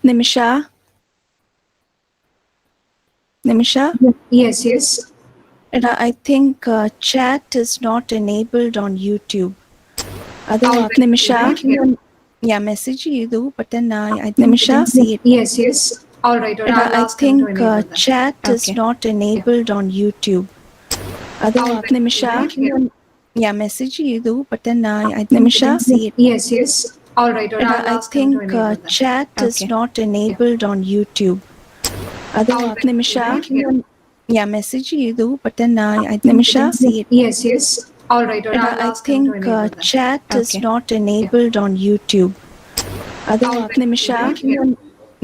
Nimisha? Nimisha? Yes. I think chat is not enabled on YouTube. ಅದು Nimisha? Yeah, message ಇದು, but then Nimisha, see it. Yes. All right. I think chat is not enabled on YouTube. ಅದು Nimisha? Yeah, message ಇದು, but then Nimisha, see it. Yes. All right. I think chat is not enabled on YouTube. ಅದು Nimisha? Yeah, message ಇದು, but then Nimisha, see it. Yes. All right. I think chat is not enabled on YouTube. ಅದು Nimisha?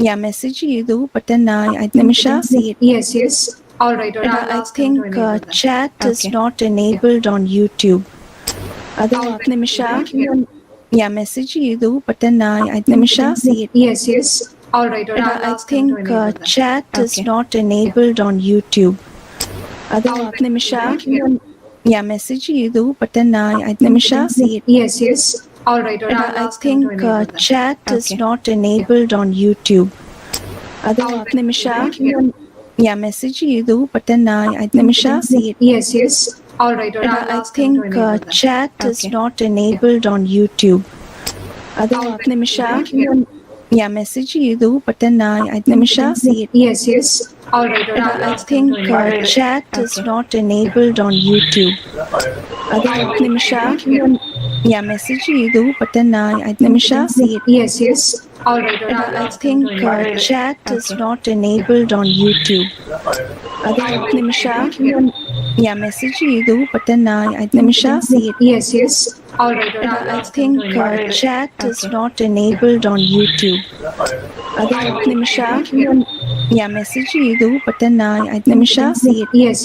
Yeah, message ಇದು, but then Nimisha, see it. Yes. All right. I think chat is not enabled on YouTube. ಅದು Nimisha? Yeah, message ಇದು, but then Nimisha, see it. Yes. All right. I think chat is not enabled on YouTube. ಅದು Nimisha? Yeah, message ಇದು, but then Nimisha, see it. Yes. All right. I think chat is not enabled on YouTube. ಅದು Nimisha? Yeah, message ಇದು, but then Nimisha, see it. Yes. All right. I think chat is not enabled on YouTube. ಅದು Nimisha? Yeah, message ಇದು, but then Nimisha, see it. Yes. All right. I think chat is not enabled on YouTube. ಅದು Nimisha? Yeah, message ಇದು, but then Nimisha, see it. Yes. All right. I think chat is not enabled on YouTube. ಅದು Nimisha? Yeah, message ಇದು, but then Nimisha, see it. Yes. All right. I think chat is not enabled on YouTube. ಅದು Nimisha? Yeah, message ಇದು, but then Nimisha, see it. Yes.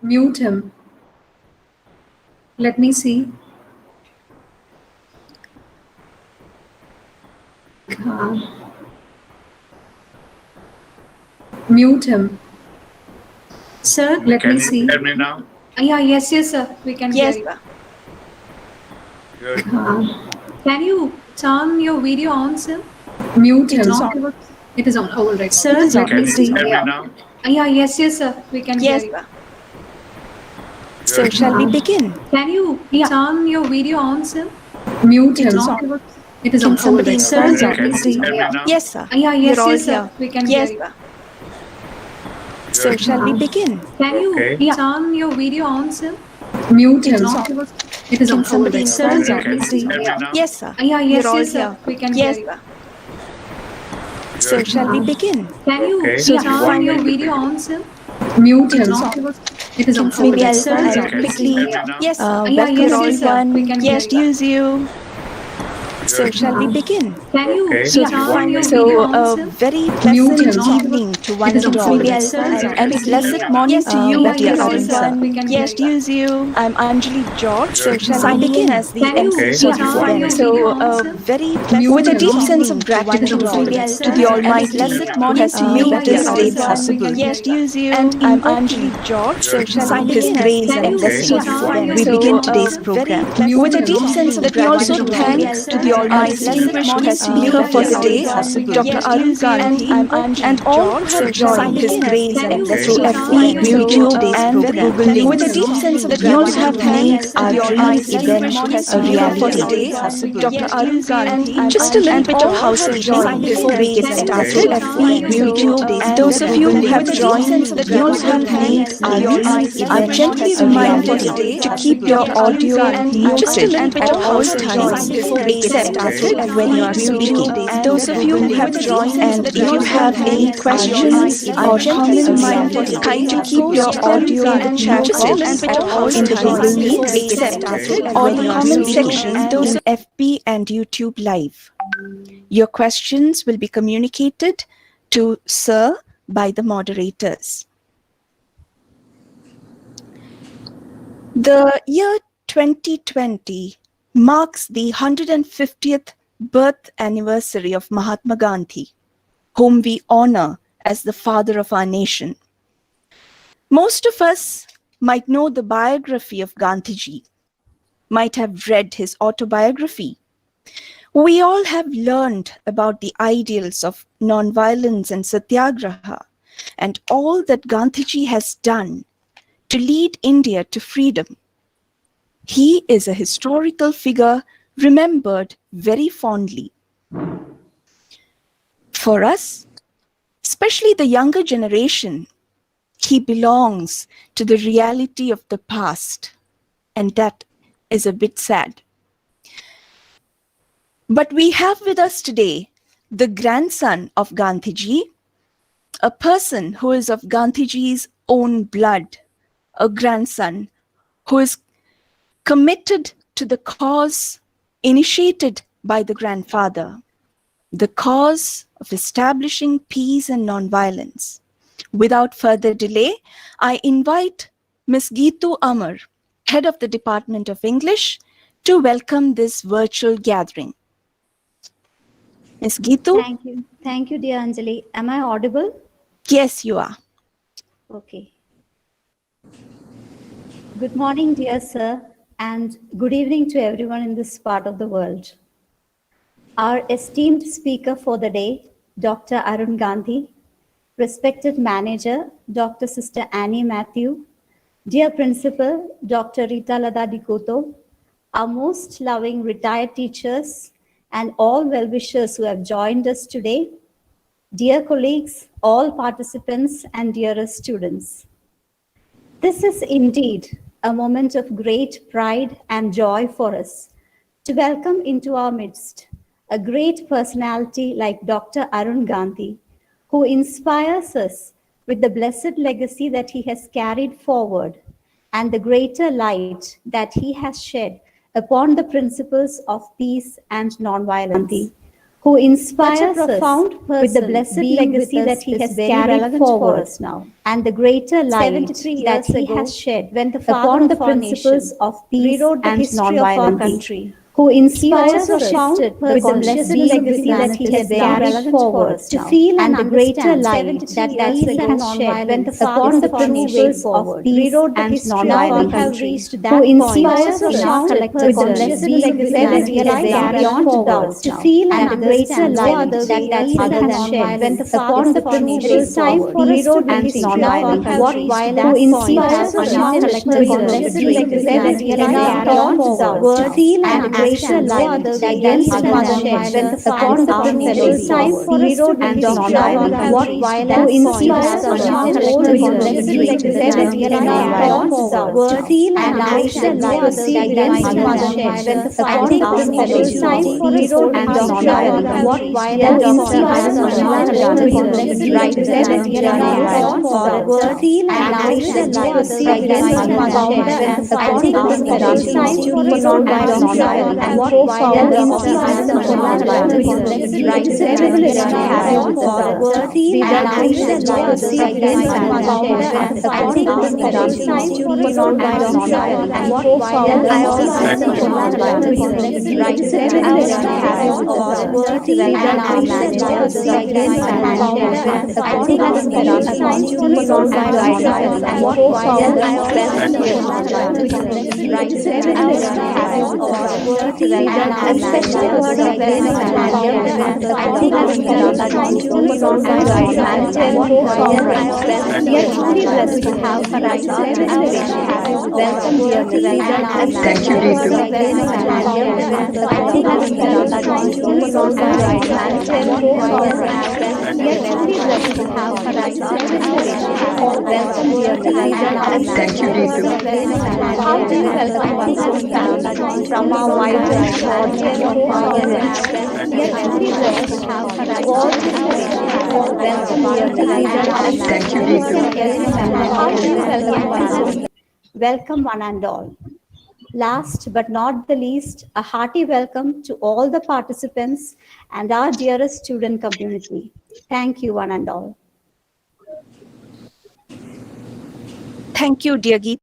Mute him. Let me see. Mute him. Sir, let Can me you see. hear me now? Yeah, yes, sir. We can Yes, hear you. sir. Good. Can you turn your video on, sir? Mute It him. is on. It is on. Oh, all right. Sir, It is let on. me Can you see. hear me now? Yeah, yes, sir. We can hear Yes, you. sir. So Good. shall we begin? Can you turn your video on, sir? Mute It him. is on. It is Can on. somebody All right. Sir, inform let me me? see. Can you hear me now? Yes, sir. Yeah, yes, We're all sir. here. We can Yes, hear you. sir. Good. So shall we begin? Can you Okay. turn your video on, sir? Mute It him. is on. It is Can on. somebody All right. Sir, inform let me Can see. you hear me now? Yes, sir. Yeah, yes, We're all sir. here. We can Yes, hear you. sir. So Good. shall we begin? Can you Okay. So turn fine. your video on, sir? Mute It him. is on. It is on. Can maybe All right. I'll, Sir, I'll let me quickly see. Hear me now? yes, Yeah, welcome yes, everyone. sir. We can hear Yes, you. use you. So Good. shall we begin? Can you Okay. So turn fine. your So video on, a sir? very Mute pleasant him. evening to one It is and on. all. Maybe And I'll blessed morning to you, yeah, dear yes, sir. everyone. We can Yes, hear you. use you. I'm Anjali George. So Good. shall we begin as the Can you MC Okay. for turn this your event? video So on, a sir? very Mute pleasant with a him. deep sense of It is gratitude on. All right, to sir. the Let me Almighty see. blessed morning to you, Yeah, dear yes, sir. everyone. We can hear Yes, you. use you. And I'm Anjali George. So Good. shall we His begin as grace the and MC blessing for this event? we begin today's program with a deep sense of Let me also gratitude thank to the Almighty distinguished speaker for the day, Dr. Arun Gandhi, and all who have joined His grace and blessing through FB, FB, YouTube, and program. Google links. With a deep sense of gratitude, we also have made our dream event a reality. Dr. Arun Gandhi, just a little bit of housekeeping before we get started. FB, YouTube, those of you who have joined, we also have made our dream event gently reminded to keep your audio muted at all times before we get started when you are speaking. Those of you who have joined, and if you have any questions or comments, kindly keep your audio in the chat box in the Google Meet or the comment section in FB and YouTube Live. Your questions will be communicated to Sir by the moderators. The year 2020 marks the 150th birth anniversary of Mahatma Gandhi, whom we honor as the father of our nation. Most of us might know the biography of Gandhiji, might have read his autobiography. We all have learned about the ideals of nonviolence and satyagraha and all that Gandhiji has done to lead India to freedom. He is a historical figure remembered very fondly. For us, especially the younger generation, he belongs to the reality of the past, and that is a bit sad. But we have with us today the grandson of Gandhiji, a person who is of Gandhiji's own blood, a grandson who is committed to the cause initiated by the grandfather, the cause of establishing peace and nonviolence. Without further delay, I invite Ms. Geetu Amar, Head of the Department of English, to welcome this virtual gathering. Ms. Geetu? Thank you. Thank you, dear Anjali. Am I audible? Yes, you are. Okay. Good morning, dear sir, and good evening to everyone in this part of the world. Our esteemed speaker for the day, Dr. Arun Gandhi, respected manager, Dr. Sister Annie Matthew, dear principal, Dr. Rita Lada Dikoto, our most loving retired teachers, and all well-wishers who have joined us today, dear colleagues, all participants, and dearest students. This is indeed a moment of great pride and joy for us to welcome into our midst a great personality like Dr. Arun Gandhi, who inspires us with the blessed legacy that he has carried forward and the greater light that he has shed upon the principles of peace and nonviolence, who inspires us with the blessed legacy that he has carried forward now, and the greater light that he has shed upon the principles of peace and non-violence, who inspires us with the blessed legacy that he has carried forward to feel and the greater light that he has shed upon the principles of peace and non-violence, who inspires us with the blessed legacy that he has carried forward to feel and the greater light that he has shed upon the principles of peace and non-violence, who inspires us with the blessed legacy that he has carried forward to feel and the greater light that he has shed upon the principles of peace and non-violence, who inspires us with the blessed legacy that he has carried forward to feel and the greater light that he has shed upon the principles of peace and non-violence, who inspires us with the blessed legacy that he has forward to feel and the greater light that he has shed upon the principles of peace and non-violence, and go forward to inspire the privilege to carry forward the greater light that he has shed upon the principles of peace and non-violence, and go forward to inspire the privilege to carry forward the greater light that he has shed upon the principles of peace and non-violence, and go forward a special word of we are truly blessed to have welcome dear Lily. Thank you, We are truly blessed to have welcome dear Lily. Thank you, Ritu. How do you welcome us from our vibrant audience of audience? We are truly blessed to have all welcome dear Lily. Thank you, Ritu. How do you welcome us? Welcome one and all. Last but not the least, a hearty welcome to all the participants and our dearest student community. Thank you one and all. Thank you, dear Geet.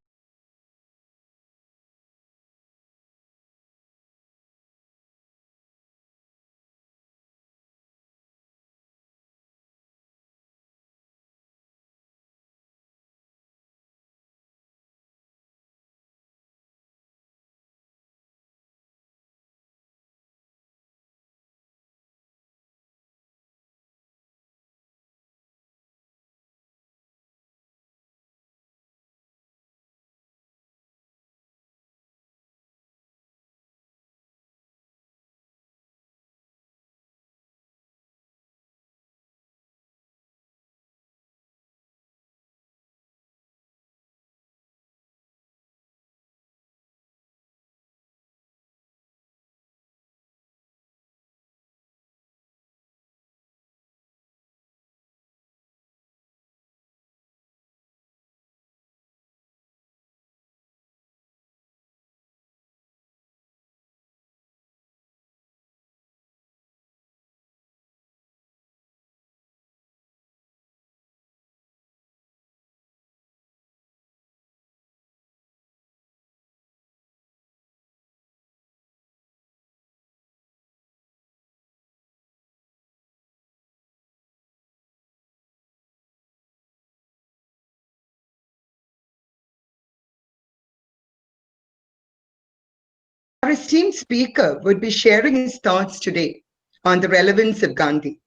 Our esteemed speaker would be sharing his thoughts today on the relevance of Gandhi.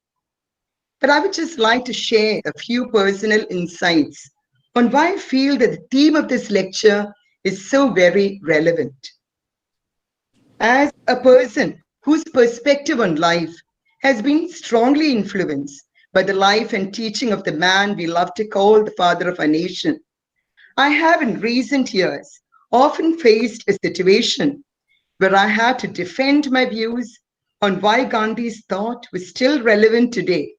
But I would just like to share a few personal insights on why I feel that the theme of this lecture is so very relevant. As a person whose perspective on life has been strongly influenced by the life and teaching of the man we love to call the father of our nation, I have in recent years often faced a situation where I had to defend my views on why Gandhi's thought was still relevant today,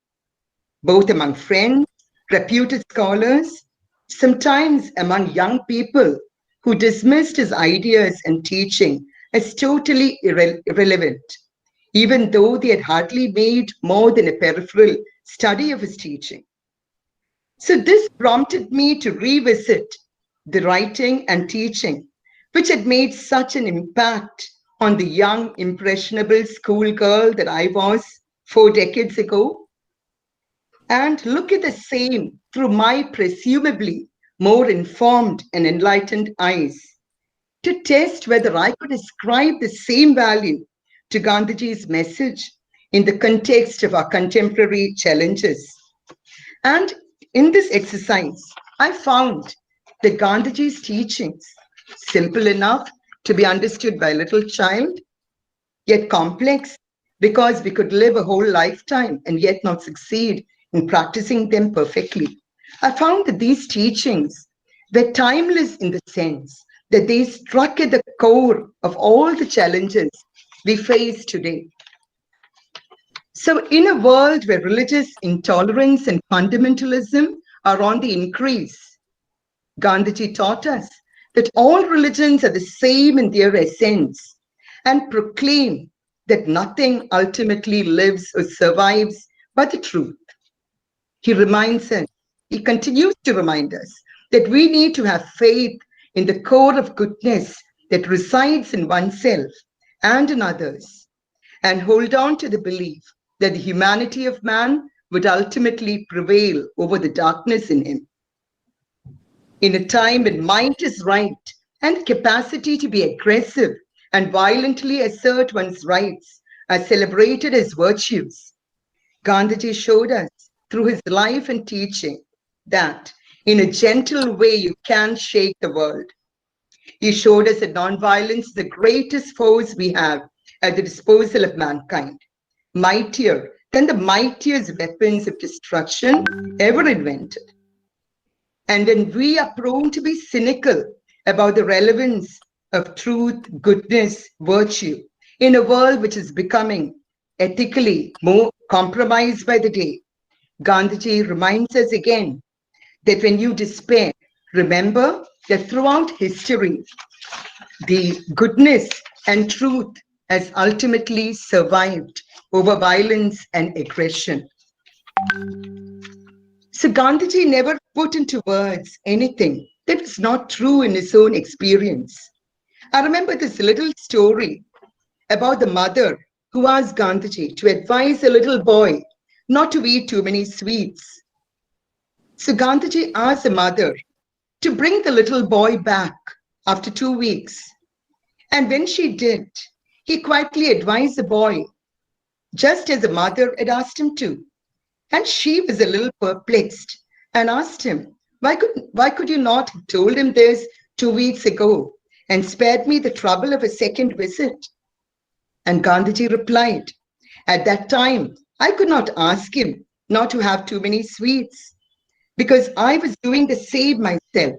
both among friends, reputed scholars, sometimes among young people who dismissed his ideas and teaching as totally irrelevant, even though they had hardly made more than a peripheral study of his teaching. So this prompted me to revisit the writing and teaching, which had made such an impact on the young, impressionable schoolgirl that I was 4 decades ago, and look at the same through my presumably more informed and enlightened eyes, to test whether I could ascribe the same value to Gandhiji's message in the context of our contemporary challenges. And in this exercise, I found that Gandhiji's teachings, simple enough to be understood by a little child, yet complex because we could live a whole lifetime and yet not succeed in practicing them perfectly. I found that these teachings were timeless in the sense that they struck at the core of all the challenges we face today. So in a world where religious intolerance and fundamentalism are on the increase, Gandhiji taught us that all religions are the same in their essence and proclaim that nothing ultimately lives or survives but the truth. He reminds us, he continues to remind us that we need to have faith in the core of goodness that resides in oneself and in others, and hold on to the belief that the humanity of man would ultimately prevail over the darkness in him. In a time when might is right and capacity to be aggressive and violently assert one's rights are celebrated as virtues, Gandhiji showed us through his life and teaching that in a gentle way you can shake the world. He showed us that nonviolence is the greatest force we have at the disposal of mankind, mightier than the mightiest weapons of destruction ever invented. And when we are prone to be cynical about the relevance of truth, goodness, virtue in a world which is becoming ethically more compromised by the day, Gandhiji reminds us again that when you despair, remember that throughout history, the goodness and truth has ultimately survived over violence and aggression. So Gandhiji never put into words anything that was not true in his own experience. I remember this little story about the mother who asked Gandhiji to advise a little boy not to eat too many sweets. So Gandhiji asked the mother to bring the little boy back after 2 weeks. And when she did, he quietly advised the boy, just as the mother had asked him to. And she was a little perplexed and asked him, why could you not have told him this 2 weeks ago and spared me the trouble of a second visit? And Gandhiji replied, at that time, I could not ask him not to have too many sweets because I was doing the same myself.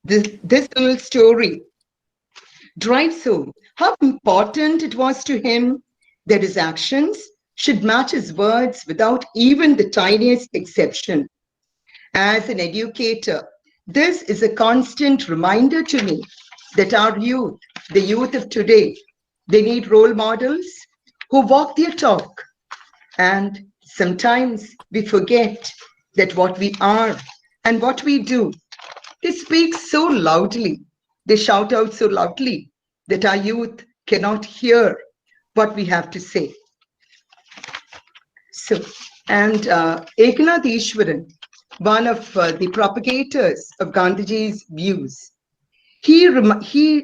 This little story drives home how important it was to him that his actions should match his words without even the tiniest exception. As an educator, this is a constant reminder to me that our youth, the youth of today, they need role models who walk their talk. And sometimes we forget that what we are and what we do, they speak so loudly, they shout out so loudly that our youth cannot hear what we have to say. So, and Eknath Ishwaran, one of the propagators of Gandhiji's views, he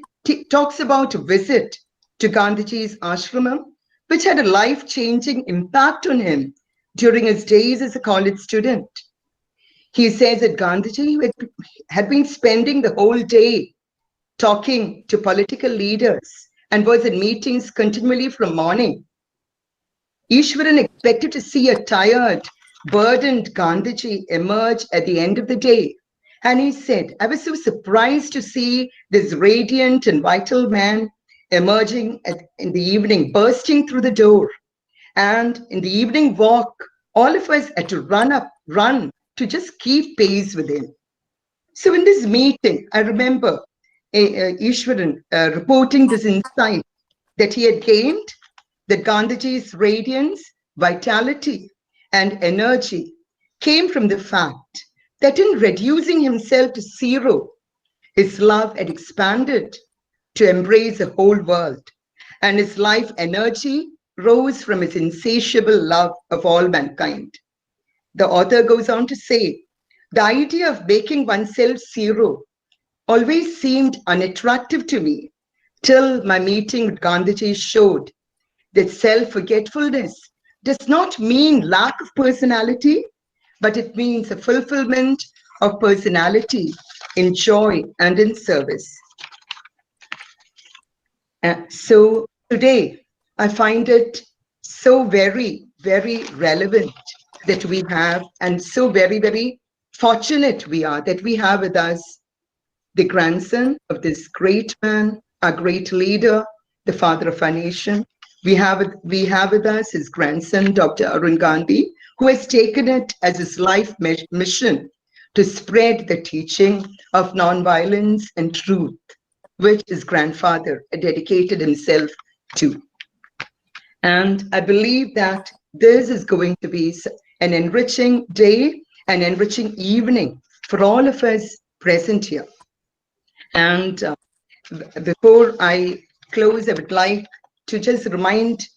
talks about a visit to Gandhiji's ashramam, which had a life-changing impact on him during his days as a college student. He says that Gandhiji had been spending the whole day talking to political leaders and was in meetings continually from morning. Ishwaran expected to see a tired, burdened Gandhiji emerge at the end of the day. And he said, I was so surprised to see this radiant and vital man emerging in the evening, bursting through the door. And in the evening walk, all of us had to run to just keep pace with him. So in this meeting, I remember Ishwaran reporting this insight that he had gained, that Gandhiji's radiance, vitality, and energy came from the fact that in reducing himself to zero, his love had expanded to embrace the whole world, and his life energy rose from his insatiable love of all mankind. The author goes on to say, the idea of making oneself zero always seemed unattractive to me till my meeting with Gandhiji showed that self-forgetfulness does not mean lack of personality, but it means a fulfillment of personality in joy and in service. So today, I find it so very, very relevant that we have, and so very, very fortunate we are that we have with us the grandson of this great man, a great leader, the father of our nation. We have with us his grandson, Dr. Arun Gandhi, who has taken it as his life mission to spread the teaching of nonviolence and truth, which his grandfather dedicated himself to. And I believe that this is going to be an enriching day, an enriching evening for all of us present here. And before I close, I would like to just remind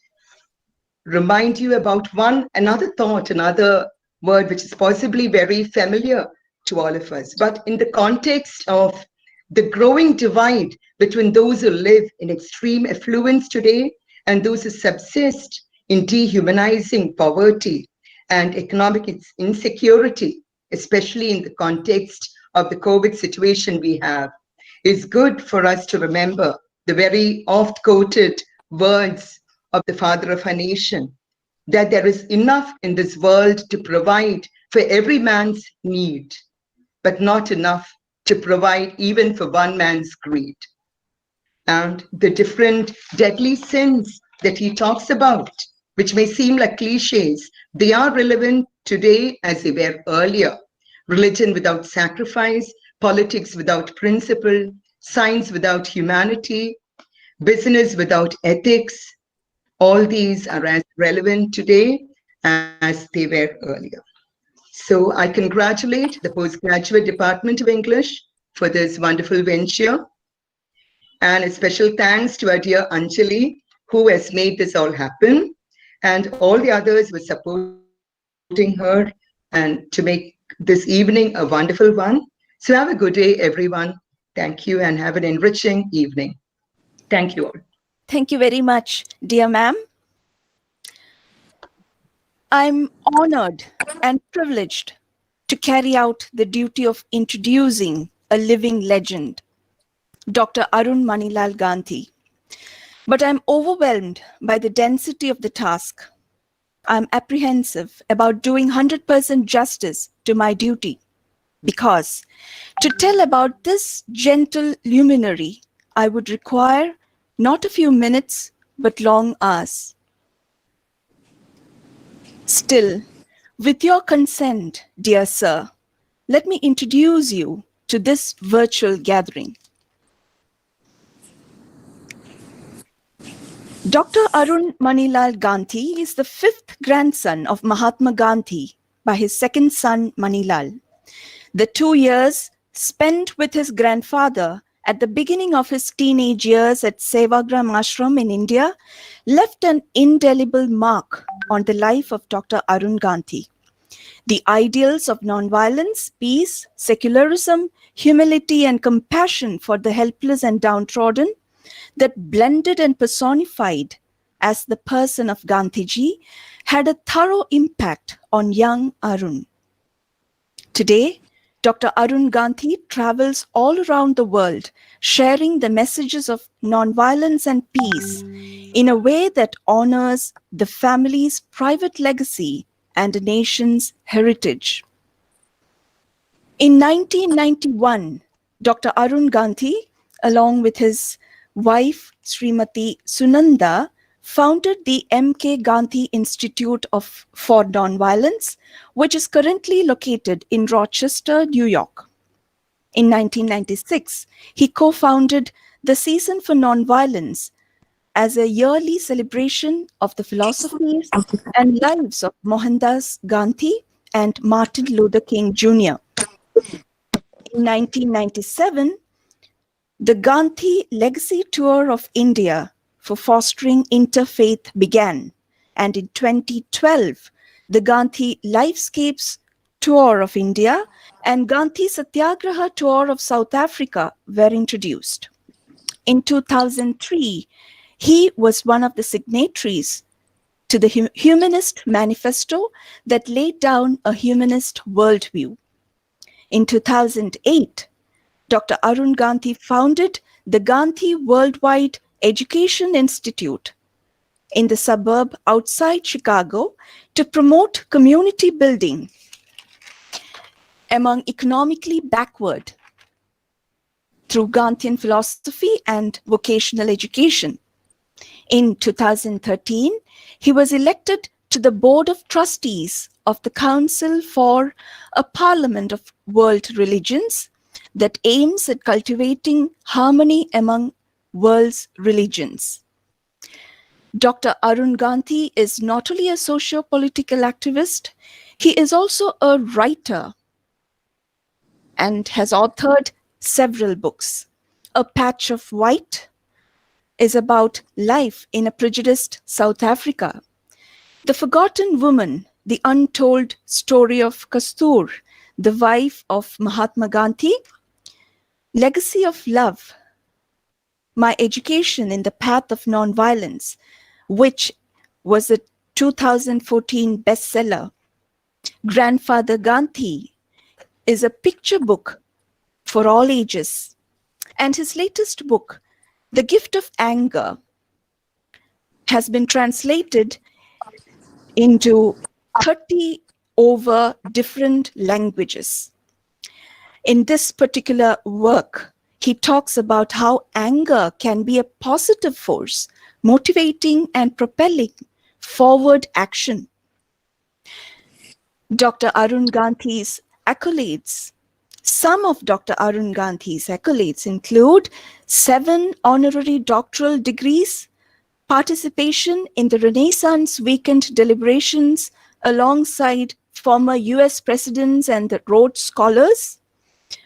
you about another thought, another word which is possibly very familiar to all of us, but in the context of the growing divide between those who live in extreme affluence today and those who subsist in dehumanizing poverty and economic insecurity, especially in the context of the COVID situation we have, is good for us to remember the very oft-quoted words of the father of our nation, that there is enough in this world to provide for every man's need, but not enough to provide even for one man's greed. And the different deadly sins that he talks about, which may seem like cliches, they are relevant today as they were earlier. Religion without sacrifice, politics without principle, science without humanity, business without ethics, all these are as relevant today as they were earlier. So I congratulate the Postgraduate Department of English for this wonderful venture. And a special thanks to our dear Anjali, who has made this all happen, and all the others who are supporting her and to make this evening a wonderful one. So have a good day, everyone. Thank you and have an enriching evening. Thank you all. Thank you very much, dear ma'am. I'm honored and privileged to carry out the duty of introducing a living legend, Dr. Arun Manilal Gandhi. But I'm overwhelmed by the density of the task. I'm apprehensive about doing 100% justice to my duty, because to tell about this gentle luminary, I would require not a few minutes, but long hours. Still, with your consent, dear sir, let me introduce you to this virtual gathering. Dr. Arun Manilal Gandhi is the fifth grandson of Mahatma Gandhi by his second son Manilal. The 2 years spent with his grandfather at the beginning of his teenage years at Sevagram Ashram in India left an indelible mark on the life of Dr. Arun Gandhi. The ideals of nonviolence, peace, secularism, humility, and compassion for the helpless and downtrodden that blended and personified as the person of Gandhiji had a thorough impact on young Arun. Today, Dr. Arun Gandhi travels all around the world, sharing the messages of nonviolence and peace in a way that honors the family's private legacy and a nation's heritage. In 1991, Dr. Arun Gandhi, along with his wife Srimati Sunanda, founded the M.K. Gandhi Institute for Nonviolence, which is currently located in Rochester, New York. In 1996, he co-founded the Season for Nonviolence, as a yearly celebration of the philosophies and lives of Mohandas Gandhi and Martin Luther King Jr. In 1997, the Gandhi Legacy Tour of India for fostering interfaith began, and in 2012, the Gandhi Lifescapes Tour of India and Gandhi Satyagraha Tour of South Africa were introduced. In 2003, he was one of the signatories to the Humanist Manifesto that laid down a humanist worldview. In 2008, Dr. Arun Gandhi founded the Gandhi Worldwide Education Institute in the suburb outside Chicago to promote community building among economically backward through Gandhian philosophy and vocational education. In 2013, he was elected to the Board of Trustees of the Council for a Parliament of World Religions that aims at cultivating harmony among world's religions. Dr. Arun Gandhi is not only a socio-political activist, he is also a writer and has authored several books. A Patch of White is about life in a prejudiced South Africa. The Forgotten Woman, the Untold Story of Kastur, the wife of Mahatma Gandhi. Legacy of Love, My Education in the Path of Nonviolence, which was a 2014 bestseller. Grandfather Gandhi is a picture book for all ages. And his latest book, The Gift of Anger, has been translated into 30 over different languages. In this particular work, he talks about how anger can be a positive force, motivating and propelling forward action. Dr. Arun Gandhi's accolades. Some of Dr. Arun Gandhi's accolades include 7 honorary doctoral degrees, participation in the Renaissance Weekend deliberations alongside former US presidents and the Rhodes Scholars,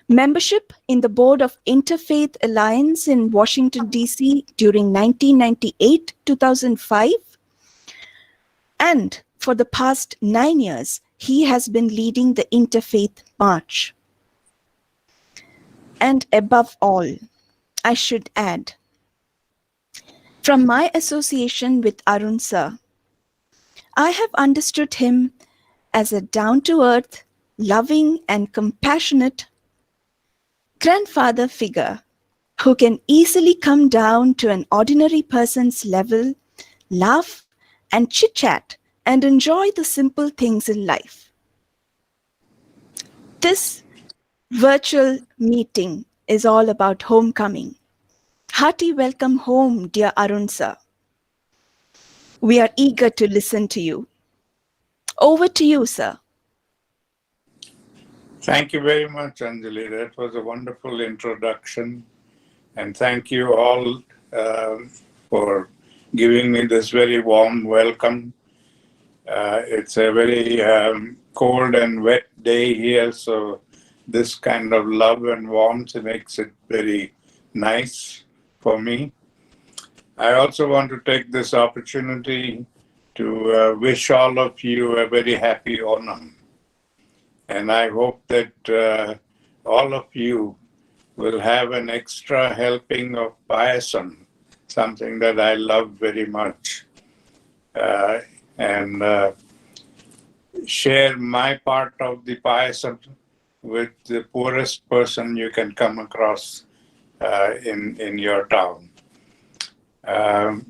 membership in the board of Interfaith Alliance in Washington, D.C. during 1998-2005, and for the past 9 years, he has been leading the Interfaith March. And above all, I should add, from my association with Arun sir, I have understood him as a down-to-earth, loving and compassionate grandfather figure who can easily come down to an ordinary person's level, laugh and chit-chat and enjoy the simple things in life. This virtual meeting is all about homecoming. Hearty welcome home, dear Arun sir. We are eager to listen to you. Over to you, sir. Thank you very much, Anjali. That was a wonderful introduction. And thank you all for giving me this very warm welcome. It's a very cold and wet day here, so this kind of love and warmth makes it very nice for me. I also want to take this opportunity to wish all of you a very happy Onam. And I hope that all of you will have an extra helping of payasam, something that I love very much, and share my part of the payasam with the poorest person you can come across in your town. I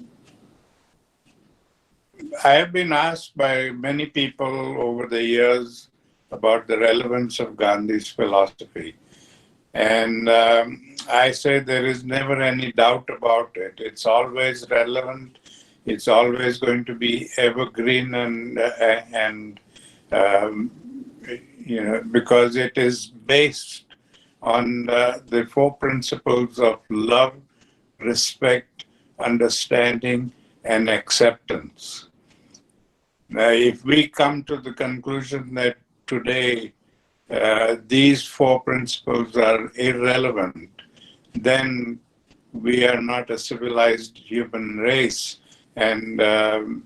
have been asked by many people over the years about the relevance of Gandhi's philosophy. And I say there is never any doubt about it. It's always relevant. It's always going to be evergreen and because it is based on the 4 principles of love, respect, understanding, and acceptance. Now, if we come to the conclusion that today these four principles are irrelevant, then we are not a civilized human race, and then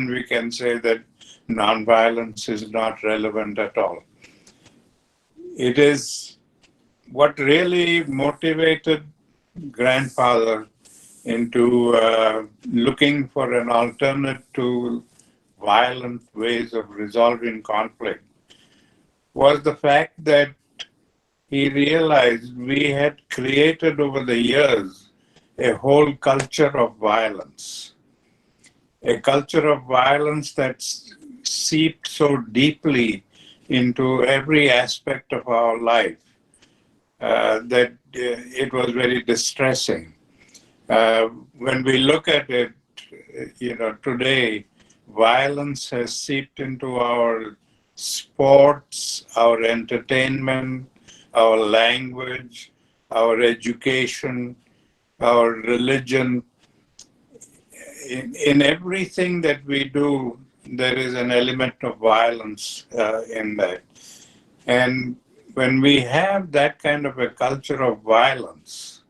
we can say that nonviolence is not relevant at all. It is what really motivated grandfather into looking for an alternate to violent ways of resolving conflict was the fact that he realized we had created over the years a whole culture of violence. A culture of violence that's seeped so deeply into every aspect of our life that it was very distressing. When we look at it, today, violence has seeped into our sports, our entertainment, our language, our education, our religion. In everything that we do, there is an element of violence in that. And when we have that kind of a culture of violence,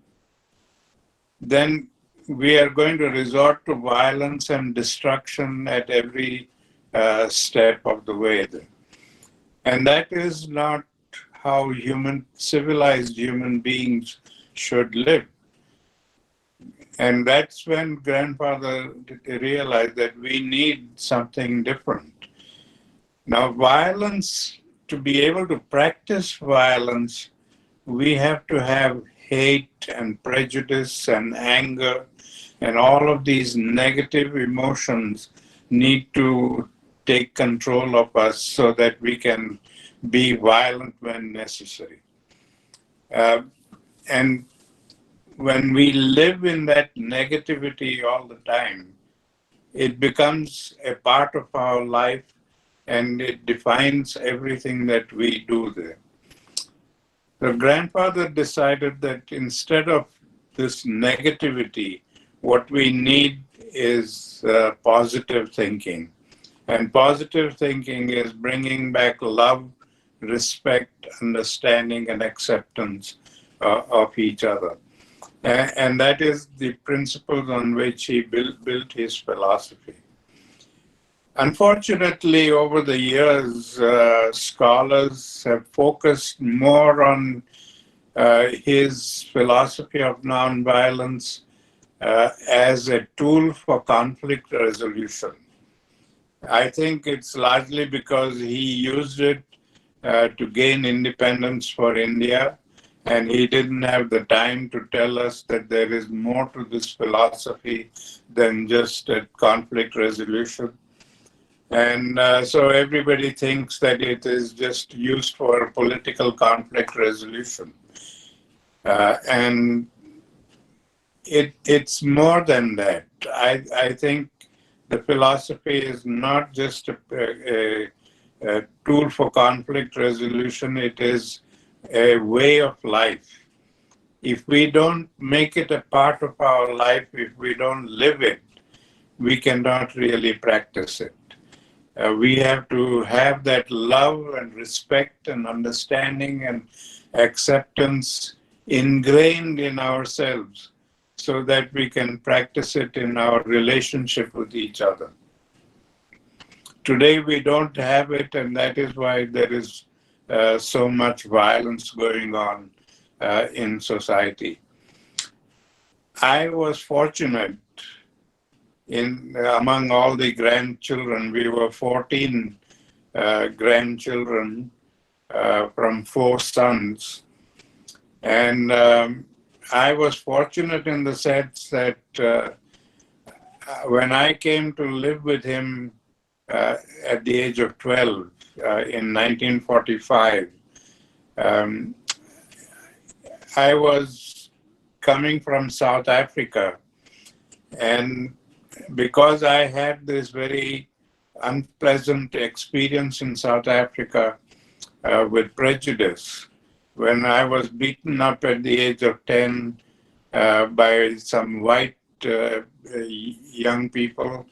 then we are going to resort to violence and destruction at every step of the way. And that is not how civilized human beings should live. And that's when grandfather realized that we need something different. Now, violence, to be able to practice violence, we have to have hate and prejudice and anger, and all of these negative emotions need to take control of us so that we can be violent when necessary. And when we live in that negativity all the time, it becomes a part of our life and it defines everything that we do there. The grandfather decided that instead of this negativity, what we need is positive thinking. And positive thinking is bringing back love, respect, understanding, and acceptance of each other. And that is the principles on which he built his philosophy. Unfortunately, over the years, scholars have focused more on his philosophy of nonviolence as a tool for conflict resolution. I think it's largely because he used it to gain independence for India, and he didn't have the time to tell us that there is more to this philosophy than just a conflict resolution. And so everybody thinks that it is just used for political conflict resolution. And it's more than that. I think the philosophy is not just a tool for conflict resolution, it is a way of life. If we don't make it a part of our life, if we don't live it, we cannot really practice it. We have to have that love and respect and understanding and acceptance ingrained in ourselves so that we can practice it in our relationship with each other. Today we don't have it, and that is why there is so much violence going on in society. I was fortunate among all the grandchildren. We were 14 grandchildren from 4 sons. And I was fortunate in the sense that when I came to live with him at the age of 12 in 1945, I was coming from South Africa, and because I had this very unpleasant experience in South Africa with prejudice, when I was beaten up at the age of 10 by some white young people.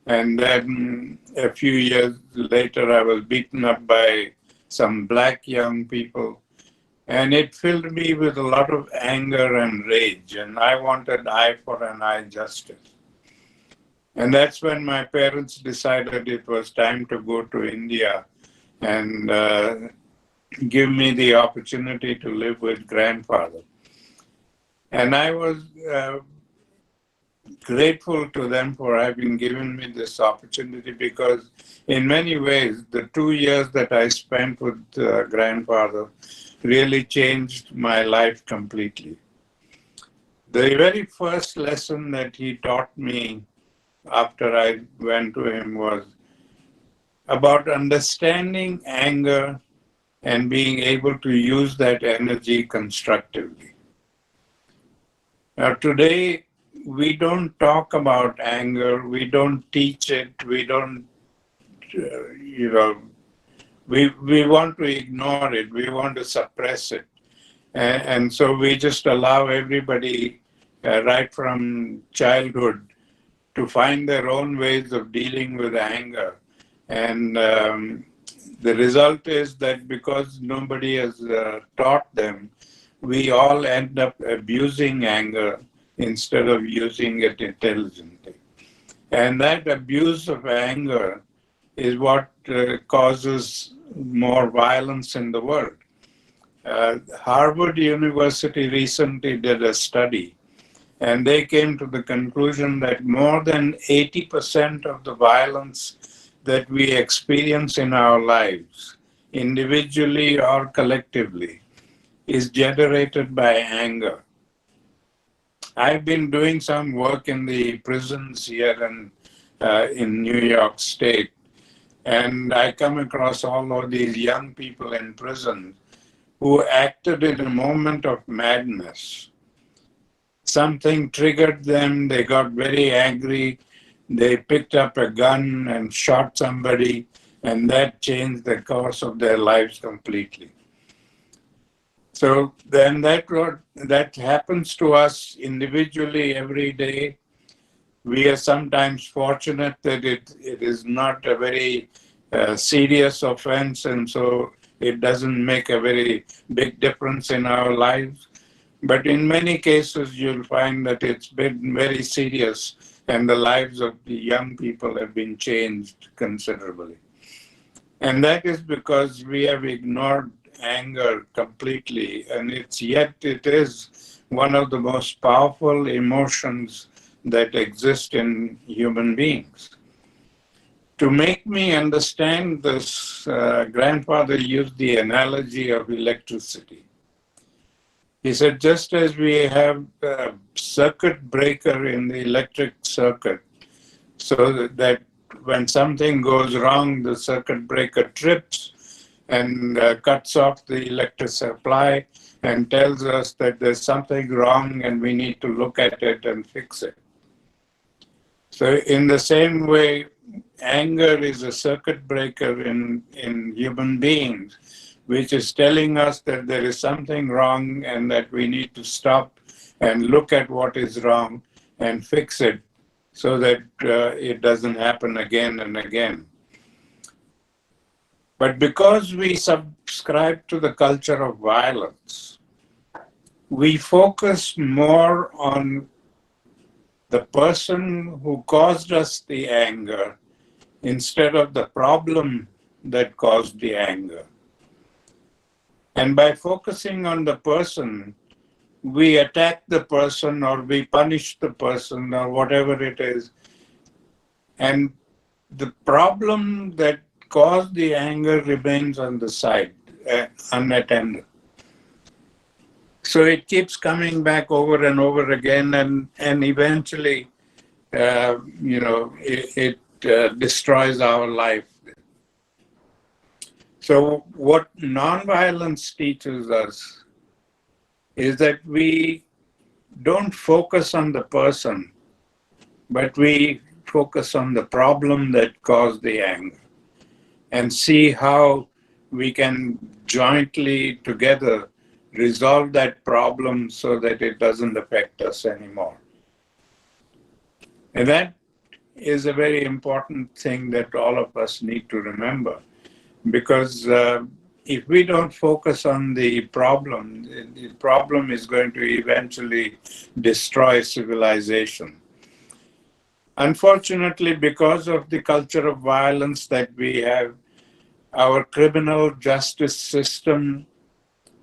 And then a few years later, I was beaten up by some black young people. And it filled me with a lot of anger and rage. And I wanted eye for an eye justice. And that's when my parents decided it was time to go to India and give me the opportunity to live with grandfather. And I was grateful to them for having given me this opportunity, because in many ways, the 2 years that I spent with grandfather really changed my life completely. The very first lesson that he taught me after I went to him was about understanding anger and being able to use that energy constructively. Now, today, we don't talk about anger, we don't teach it, we don't, we want to ignore it, we want to suppress it. And so we just allow everybody, right from childhood, to find their own ways of dealing with anger. And the result is that because nobody has taught them, we all end up abusing anger instead of using it intelligently. And that abuse of anger is what causes more violence in the world. Harvard University recently did a study, and they came to the conclusion that more than 80% of the violence that we experience in our lives, individually or collectively, is generated by anger. I've been doing some work in the prisons here in New York State, and I come across all of these young people in prison who acted in a moment of madness. Something triggered them, they got very angry, they picked up a gun and shot somebody, and that changed the course of their lives completely. So then that happens to us individually every day. We are sometimes fortunate that it is not a very serious offense, and so it doesn't make a very big difference in our lives. But in many cases, you'll find that it's been very serious, and the lives of the young people have been changed considerably. And that is because we have ignored anger completely, and it is one of the most powerful emotions that exist in human beings. To make me understand this, grandfather used the analogy of electricity. He said, just as we have a circuit breaker in the electric circuit, so that when something goes wrong, the circuit breaker trips and cuts off the electric supply and tells us that there's something wrong and we need to look at it and fix it. So in the same way, anger is a circuit breaker in human beings, which is telling us that there is something wrong and that we need to stop and look at what is wrong and fix it so that it doesn't happen again and again. But because we subscribe to the culture of violence, we focus more on the person who caused us the anger instead of the problem that caused the anger. And by focusing on the person, we attack the person or we punish the person or whatever it is. And the problem that caused the anger remains on the side, unattended. So it keeps coming back over and over again, and eventually, it destroys our life. So what nonviolence teaches us is that we don't focus on the person, but we focus on the problem that caused the anger and see how we can jointly together resolve that problem so that it doesn't affect us anymore. And that is a very important thing that all of us need to remember, because if we don't focus on the problem is going to eventually destroy civilization. Unfortunately, because of the culture of violence that we have, our criminal justice system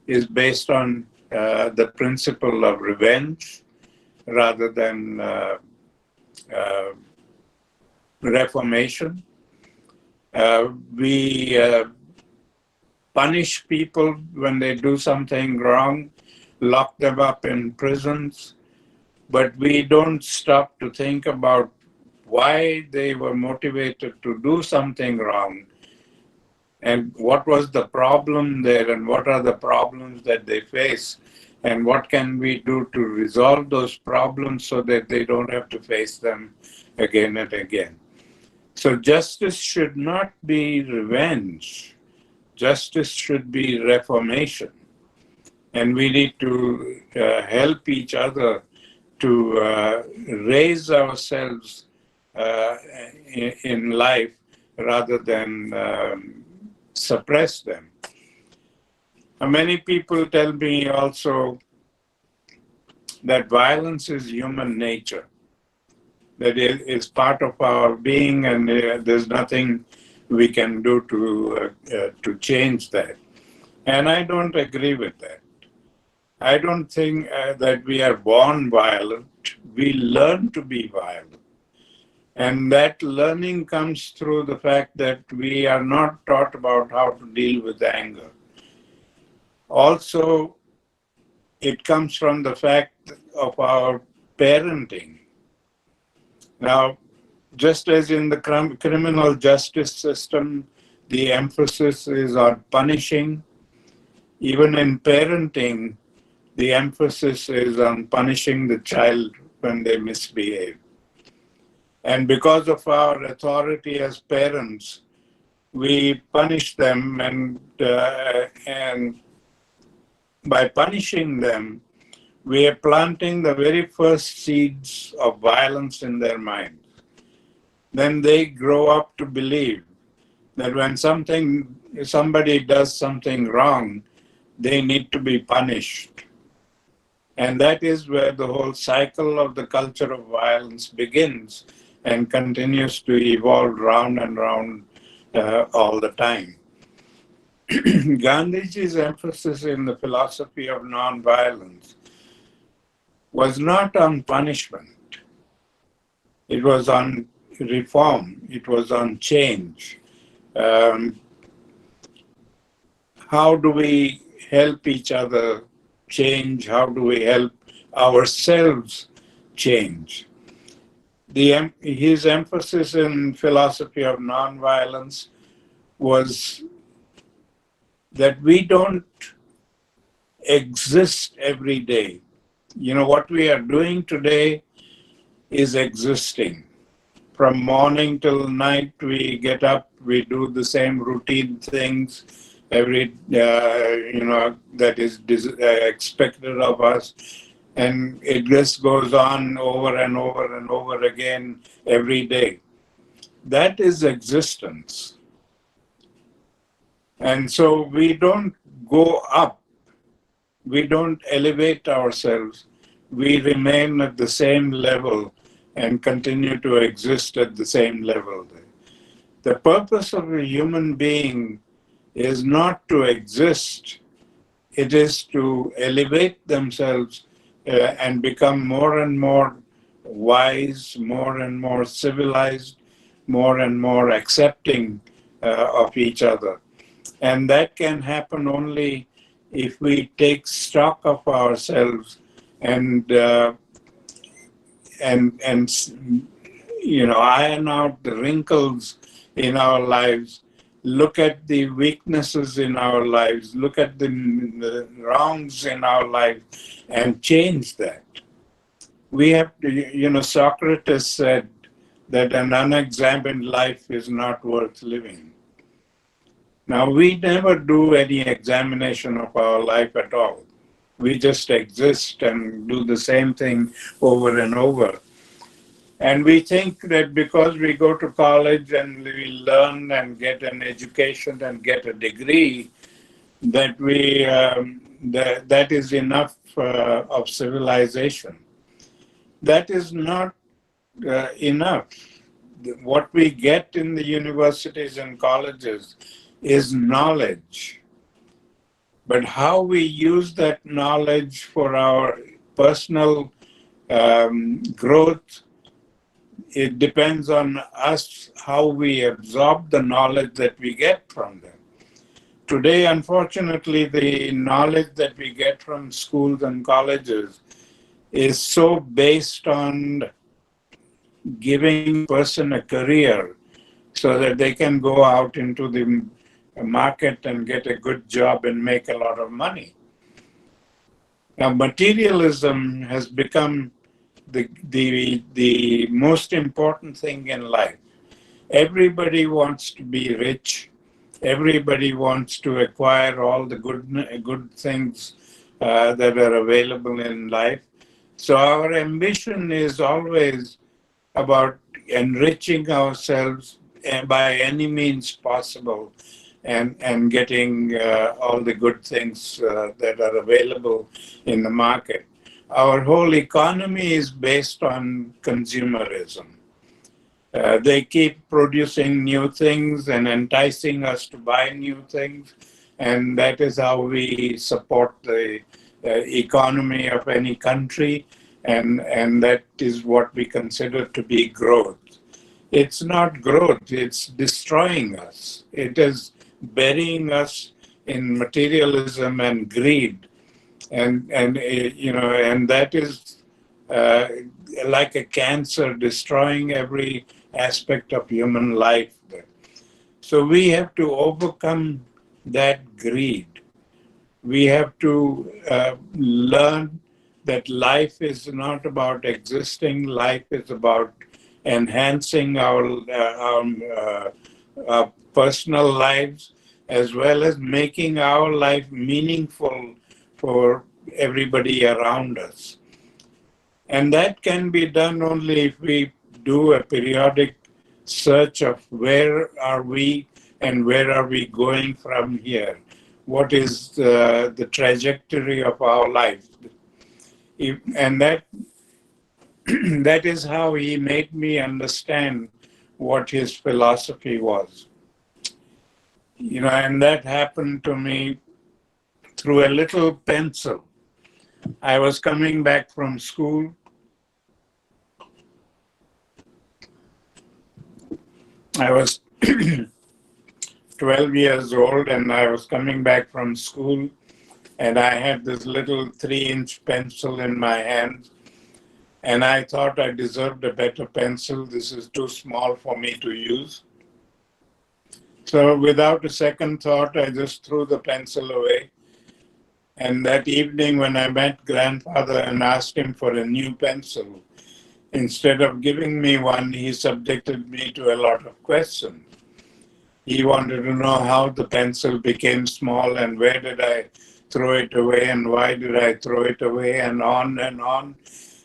is based on the principle of revenge rather than reformation. We punish people when they do something wrong, lock them up in prisons, but we don't stop to think about why they were motivated to do something wrong and what was the problem there and what are the problems that they face and what can we do to resolve those problems so that they don't have to face them again and again. So justice should not be revenge. Justice should be reformation. And we need to help each other to raise ourselves in life rather than suppress them. Many people tell me also that violence is human nature, that it is part of our being and there's nothing we can do to change that. And I don't agree with that. I don't think that we are born violent. We learn to be violent. And that learning comes through the fact that we are not taught about how to deal with anger. Also, it comes from the fact of our parenting. Now, just as in the criminal justice system, the emphasis is on punishing, even in parenting, the emphasis is on punishing the child when they misbehave. And because of our authority as parents, we punish them, and by punishing them, we are planting the very first seeds of violence in their minds. Then they grow up to believe that when somebody does something wrong, they need to be punished. And that is where the whole cycle of the culture of violence begins and continues to evolve round and round all the time. Gandhiji's emphasis in the philosophy of non-violence was not on punishment. It was on reform. It was on change. How do we help each other change? How do we help ourselves change? His emphasis in philosophy of non-violence was that we don't exist every day. You know, what we are doing today is existing. From morning till night, we get up, we do the same routine things, that is expected of us. And it just goes on over and over and over again every day. That is existence. And so we don't go up. We don't elevate ourselves. We remain at the same level and continue to exist at the same level. The purpose of a human being is not to exist. It is to elevate themselves and become more and more wise, more and more civilized, more and more accepting of each other. And that can happen only if we take stock of ourselves and iron out the wrinkles in our lives, look at the weaknesses in our lives, look at the wrongs in our life, and change that. We have to, Socrates said that an unexamined life is not worth living. Now, we never do any examination of our life at all. We just exist and do the same thing over and over. And we think that because we go to college and we learn and get an education and get a degree, that that is enough of civilization. That is not enough. What we get in the universities and colleges is knowledge. But how we use that knowledge for our personal growth, it depends on us how we absorb the knowledge that we get from them. Today, unfortunately, the knowledge that we get from schools and colleges is so based on giving a person a career so that they can go out into the market and get a good job and make a lot of money. Now, materialism has become the most important thing in life. Everybody wants to be rich. Everybody wants to acquire all the good things that are available in life. So our ambition is always about enriching ourselves by any means possible and getting all the good things that are available in the market. Our whole economy is based on consumerism. They keep producing new things and enticing us to buy new things, and that is how we support the economy of any country, and that is what we consider to be growth. It's not growth, it's destroying us. It is burying us in materialism and greed. And that is like a cancer destroying every aspect of human life. So we have to overcome that greed. We have to learn that life is not about existing, life is about enhancing our personal lives, as well as making our life meaningful for everybody around us. And that can be done only if we do a periodic search of where are we and where are we going from here. What is the trajectory of our life? And that that is how he made me understand what his philosophy was. And that happened to me through a little pencil. I was coming back from school. I was 12 years old and I was coming back from school, and I had this little 3-inch pencil in my hand, and I thought I deserved a better pencil. This is too small for me to use. So without a second thought, I just threw the pencil away. And that evening when I met grandfather and asked him for a new pencil, instead of giving me one, he subjected me to a lot of questions. He wanted to know how the pencil became small and where did I throw it away and why did I throw it away, and on and on.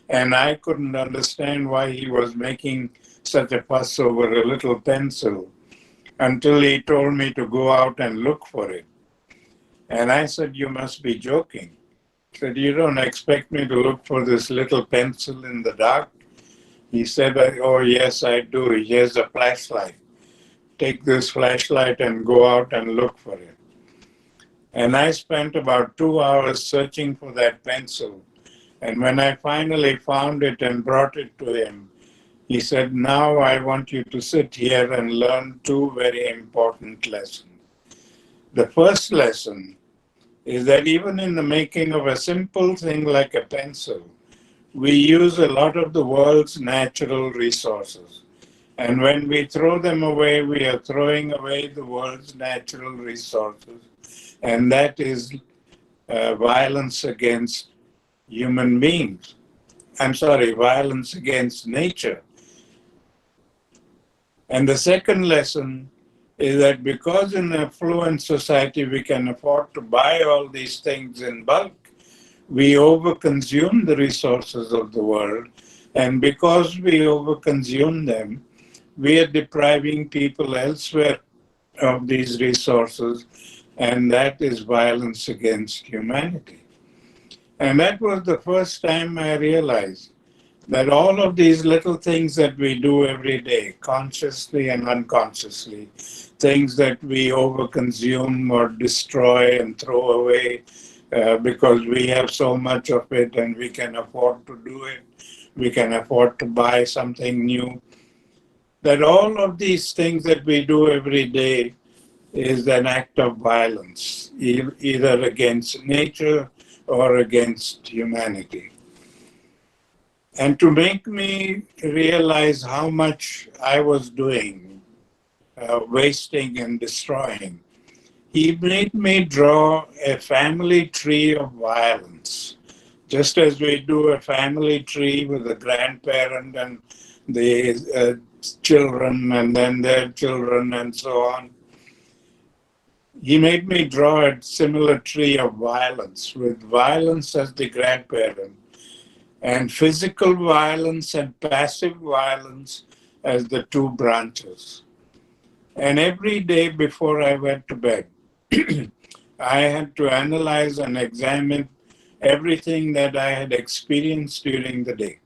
And I couldn't understand why he was making such a fuss over a little pencil until he told me to go out and look for it. And I said, "You must be joking." He said, "You don't expect me to look for this little pencil in the dark?" He said, "Oh, yes, I do. Here's a flashlight. Take this flashlight and go out and look for it." And I spent about 2 hours searching for that pencil. And when I finally found it and brought it to him, he said, "Now I want you to sit here and learn 2 very important lessons. The first lesson is that even in the making of a simple thing like a pencil, we use a lot of the world's natural resources. And when we throw them away, we are throwing away the world's natural resources. And that is violence against human beings. Violence against nature. And the second lesson is that because in an affluent society we can afford to buy all these things in bulk, We overconsume the resources of the world, and because we overconsume them, we are depriving people elsewhere of these resources, and that is violence against humanity. And that was the first time I realized that all of these little things that we do every day, consciously and unconsciously, things that we overconsume or destroy and throw away because we have so much of it and we can afford to do it, we can afford to buy something new, that all of these things that we do every day is an act of violence, either against nature or against humanity. And to make me realize how much I was doing, wasting and destroying, he made me draw a family tree of violence. Just as we do a family tree with the grandparent and the children and then their children and so on. He made me draw a similar tree of violence, with violence as the grandparent, and physical violence and passive violence as the two branches. And every day before I went to bed, I had to analyze and examine everything that I had experienced during the day.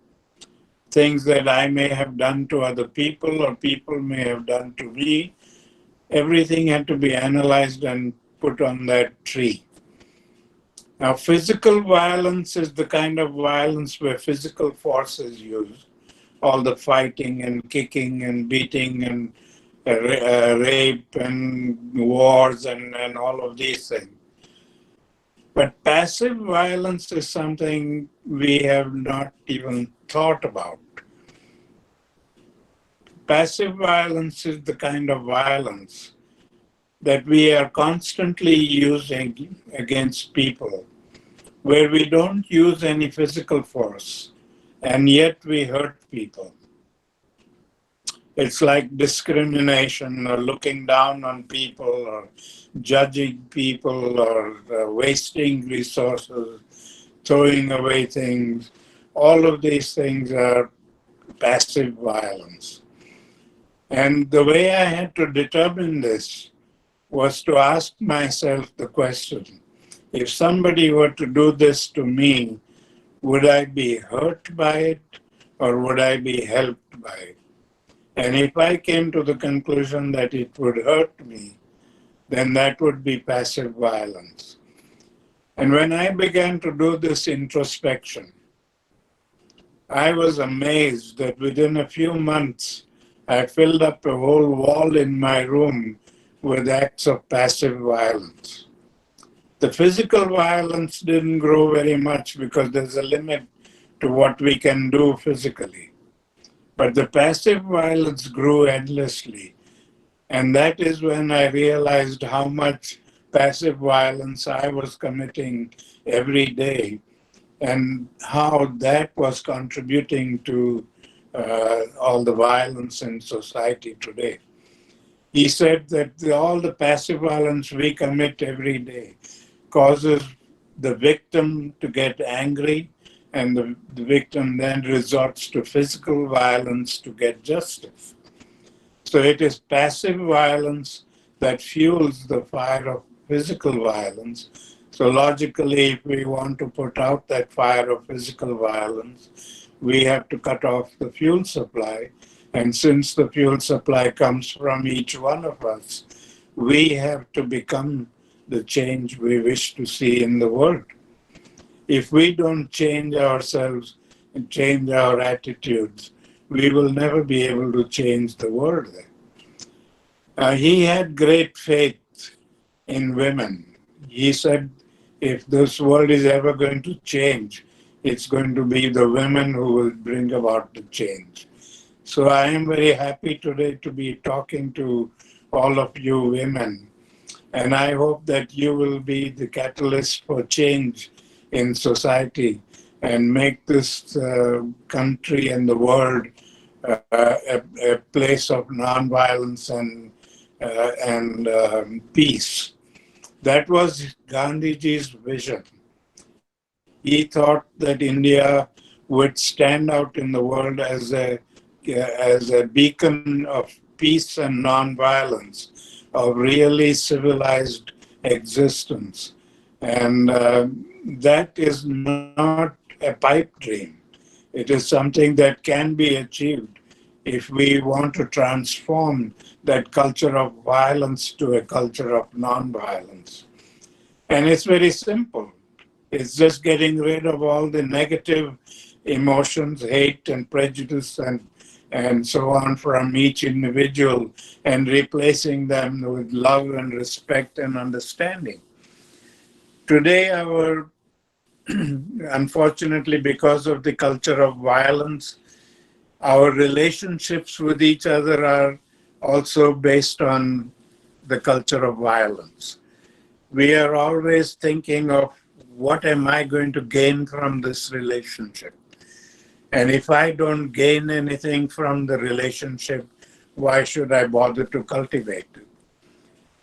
Things that I may have done to other people or people may have done to me. Everything had to be analyzed and put on that tree. Now, physical violence is the kind of violence where physical force is used. All the fighting and kicking and beating and rape and wars and all of these things. But passive violence is something we have not even thought about. Passive violence is the kind of violence that we are constantly using against people, where we don't use any physical force, and yet we hurt people. It's like discrimination or looking down on people or judging people or wasting resources, throwing away things. All of these things are passive violence. And the way I had to determine this was to ask myself the question, if somebody were to do this to me, would I be hurt by it or would I be helped by it? And if I came to the conclusion that it would hurt me, then that would be passive violence. And when I began to do this introspection, I was amazed that within a few months, I filled up a whole wall in my room with acts of passive violence. The physical violence didn't grow very much because there's a limit to what we can do physically. But the passive violence grew endlessly. And that is when I realized how much passive violence I was committing every day and how that was contributing to all the violence in society today. He said that all the passive violence we commit every day causes the victim to get angry, and the victim then resorts to physical violence to get justice. So it is passive violence that fuels the fire of physical violence. So logically, if we want to put out that fire of physical violence, we have to cut off the fuel supply. And since the fuel supply comes from each one of us, we have to become the change we wish to see in the world. If we don't change ourselves and change our attitudes, we will never be able to change the world. He had great faith in women. He said, if this world is ever going to change, it's going to be the women who will bring about the change. So I am very happy today to be talking to all of you women. And I hope that you will be the catalyst for change in society and make this country and the world a place of nonviolence and peace. That was Gandhiji's vision. He thought that India would stand out in the world as a beacon of peace and non-violence, of really civilized existence. And that is not a pipe dream. It is something that can be achieved if we want to transform that culture of violence to a culture of non-violence. And it's very simple. It's just getting rid of all the negative emotions, hate and prejudice and so on from each individual and replacing them with love and respect and understanding. Today, unfortunately, because of the culture of violence, our relationships with each other are also based on the culture of violence. We are always thinking of what am I going to gain from this relationship? And if I don't gain anything from the relationship, why should I bother to cultivate it?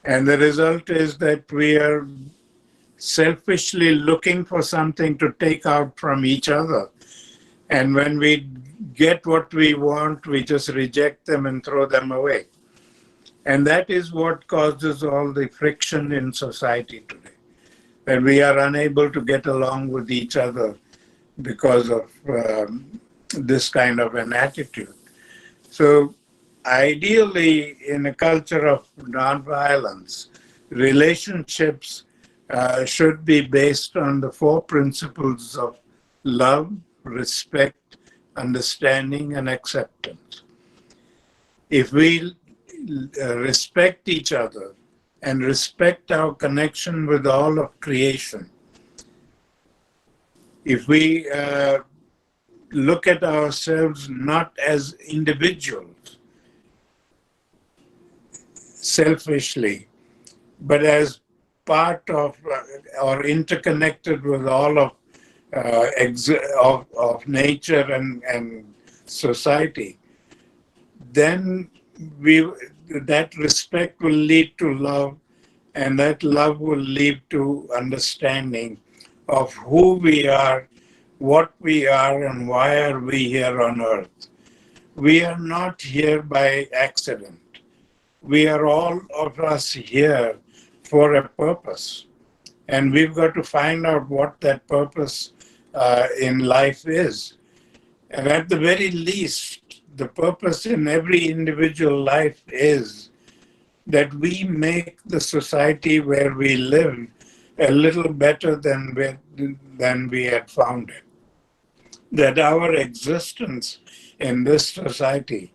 And the result is that we are selfishly looking for something to take out from each other. And when we get what we want, we just reject them and throw them away. And that is what causes all the friction in society today. That we are unable to get along with each other because of this kind of an attitude. So ideally, in a culture of nonviolence, relationships should be based on the four principles of love, respect, understanding, and acceptance. If we respect each other and respect our connection with all of creation, if we look at ourselves not as individuals, selfishly, but as part of or interconnected with all of nature and society, then that respect will lead to love, and that love will lead to understanding of who we are, what we are, and why are we here on earth. We are not here by accident. We are all of us here for a purpose. And we've got to find out what that purpose in life is. And at the very least, the purpose in every individual life is that we make the society where we live a little better than we had found it. That our existence in this society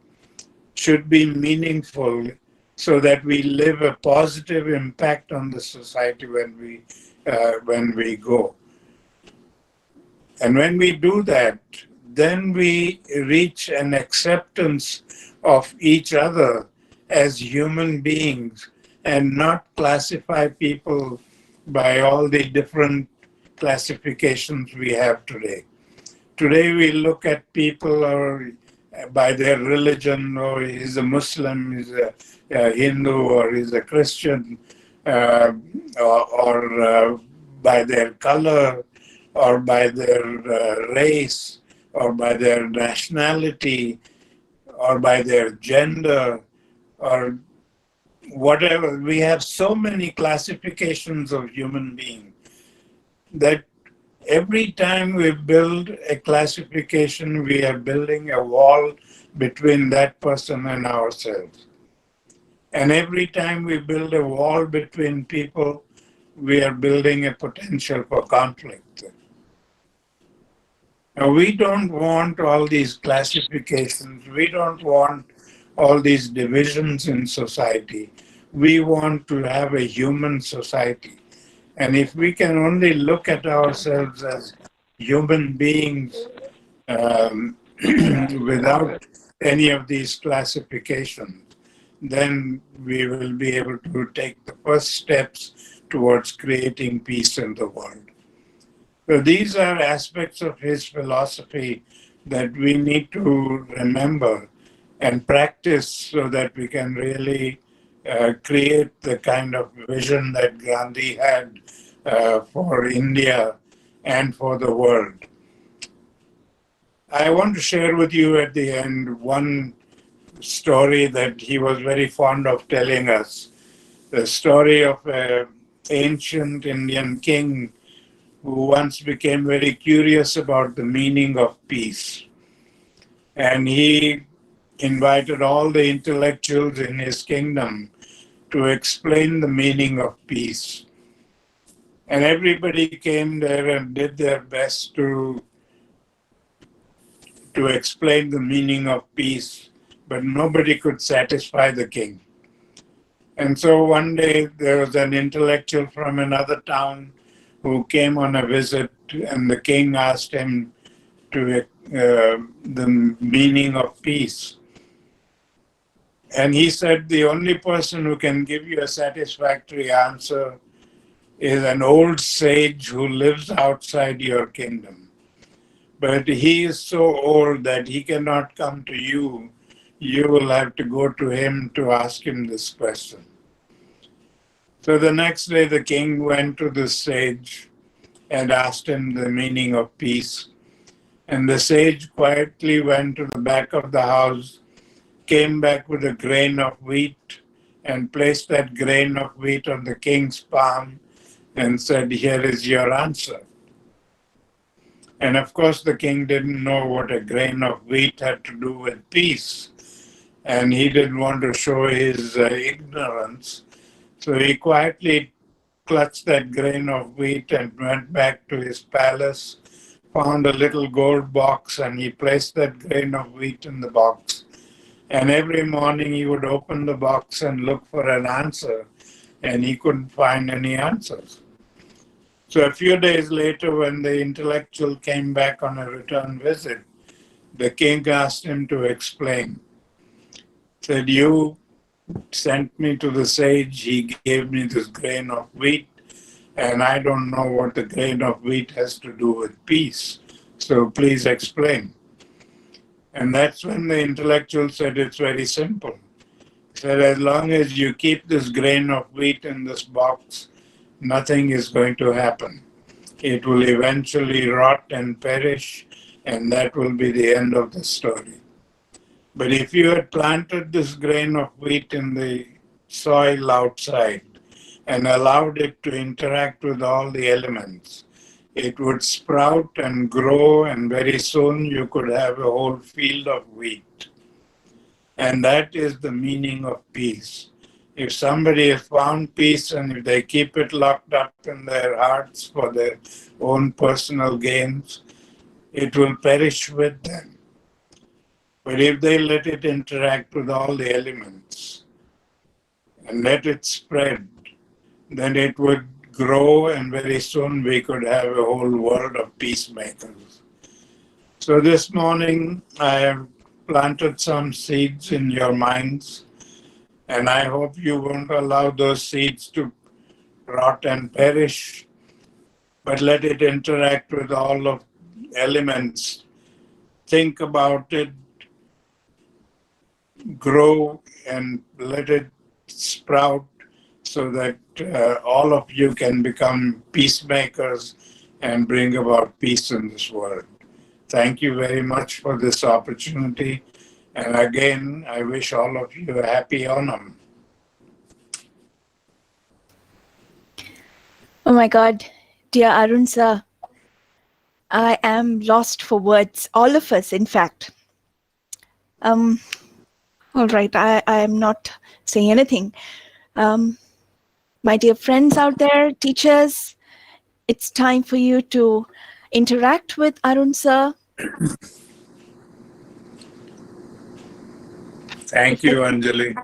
should be meaningful so that we leave a positive impact on the society when we go. And when we do that, then we reach an acceptance of each other as human beings and not classify people by all the different classifications we have today. Today we look at people or by their religion, or he's a Muslim, he's a Hindu, or he's a Christian, or by their color, or by their race, or by their nationality, or by their gender, or whatever. We have so many classifications of human beings that every time we build a classification, we are building a wall between that person and ourselves. And every time we build a wall between people, we are building a potential for conflict. Now, we don't want all these classifications. We don't want all these divisions in society. We want to have a human society. And if we can only look at ourselves as human beings without any of these classifications, then we will be able to take the first steps towards creating peace in the world. So these are aspects of his philosophy that we need to remember and practice so that we can really create the kind of vision that Gandhi had for India and for the world. I want to share with you at the end one story that he was very fond of telling us. The story of an ancient Indian king who once became very curious about the meaning of peace. And he invited all the intellectuals in his kingdom to explain the meaning of peace. And everybody came there and did their best to explain the meaning of peace, but nobody could satisfy the king. And so one day there was an intellectual from another town who came on a visit, and the king asked him to the meaning of peace. And he said, the only person who can give you a satisfactory answer is an old sage who lives outside your kingdom. But he is so old that he cannot come to you. You will have to go to him to ask him this question. So the next day, the king went to the sage and asked him the meaning of peace. And the sage quietly went to the back of the house, came back with a grain of wheat, and placed that grain of wheat on the king's palm and said, "Here is your answer." And of course, the king didn't know what a grain of wheat had to do with peace. And he didn't want to show his ignorance. So he quietly clutched that grain of wheat and went back to his palace, found a little gold box, and he placed that grain of wheat in the box. And every morning he would open the box and look for an answer, and he couldn't find any answers. So a few days later, when the intellectual came back on a return visit, the king asked him to explain. Said, "You sent me to the sage, he gave me this grain of wheat, and I don't know what the grain of wheat has to do with peace. So please explain." And that's when the intellectual said, "It's very simple." He said, "As long as you keep this grain of wheat in this box, nothing is going to happen. It will eventually rot and perish, and that will be the end of the story. But if you had planted this grain of wheat in the soil outside and allowed it to interact with all the elements, it would sprout and grow, and very soon you could have a whole field of wheat." And that is the meaning of peace. If somebody has found peace and if they keep it locked up in their hearts for their own personal gains, it will perish with them. But if they let it interact with all the elements and let it spread, then it would grow, and very soon we could have a whole world of peacemakers. So this morning I have planted some seeds in your minds, and I hope you won't allow those seeds to rot and perish, but let it interact with all of elements. Think about it, grow, and let it sprout so that all of you can become peacemakers and bring about peace in this world. Thank you very much for this opportunity. And again, I wish all of you a happy Onam. Oh my God, dear Arun sir, I am lost for words. All of us, in fact. All right, I am not saying anything. My dear friends out there, teachers, it's time for you to interact with Arun sir. Thank you, Anjali.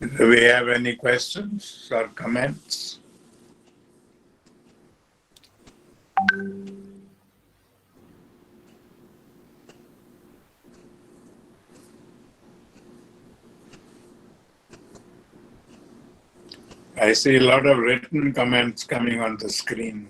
Do we have any questions or comments? I see a lot of written comments coming on the screen.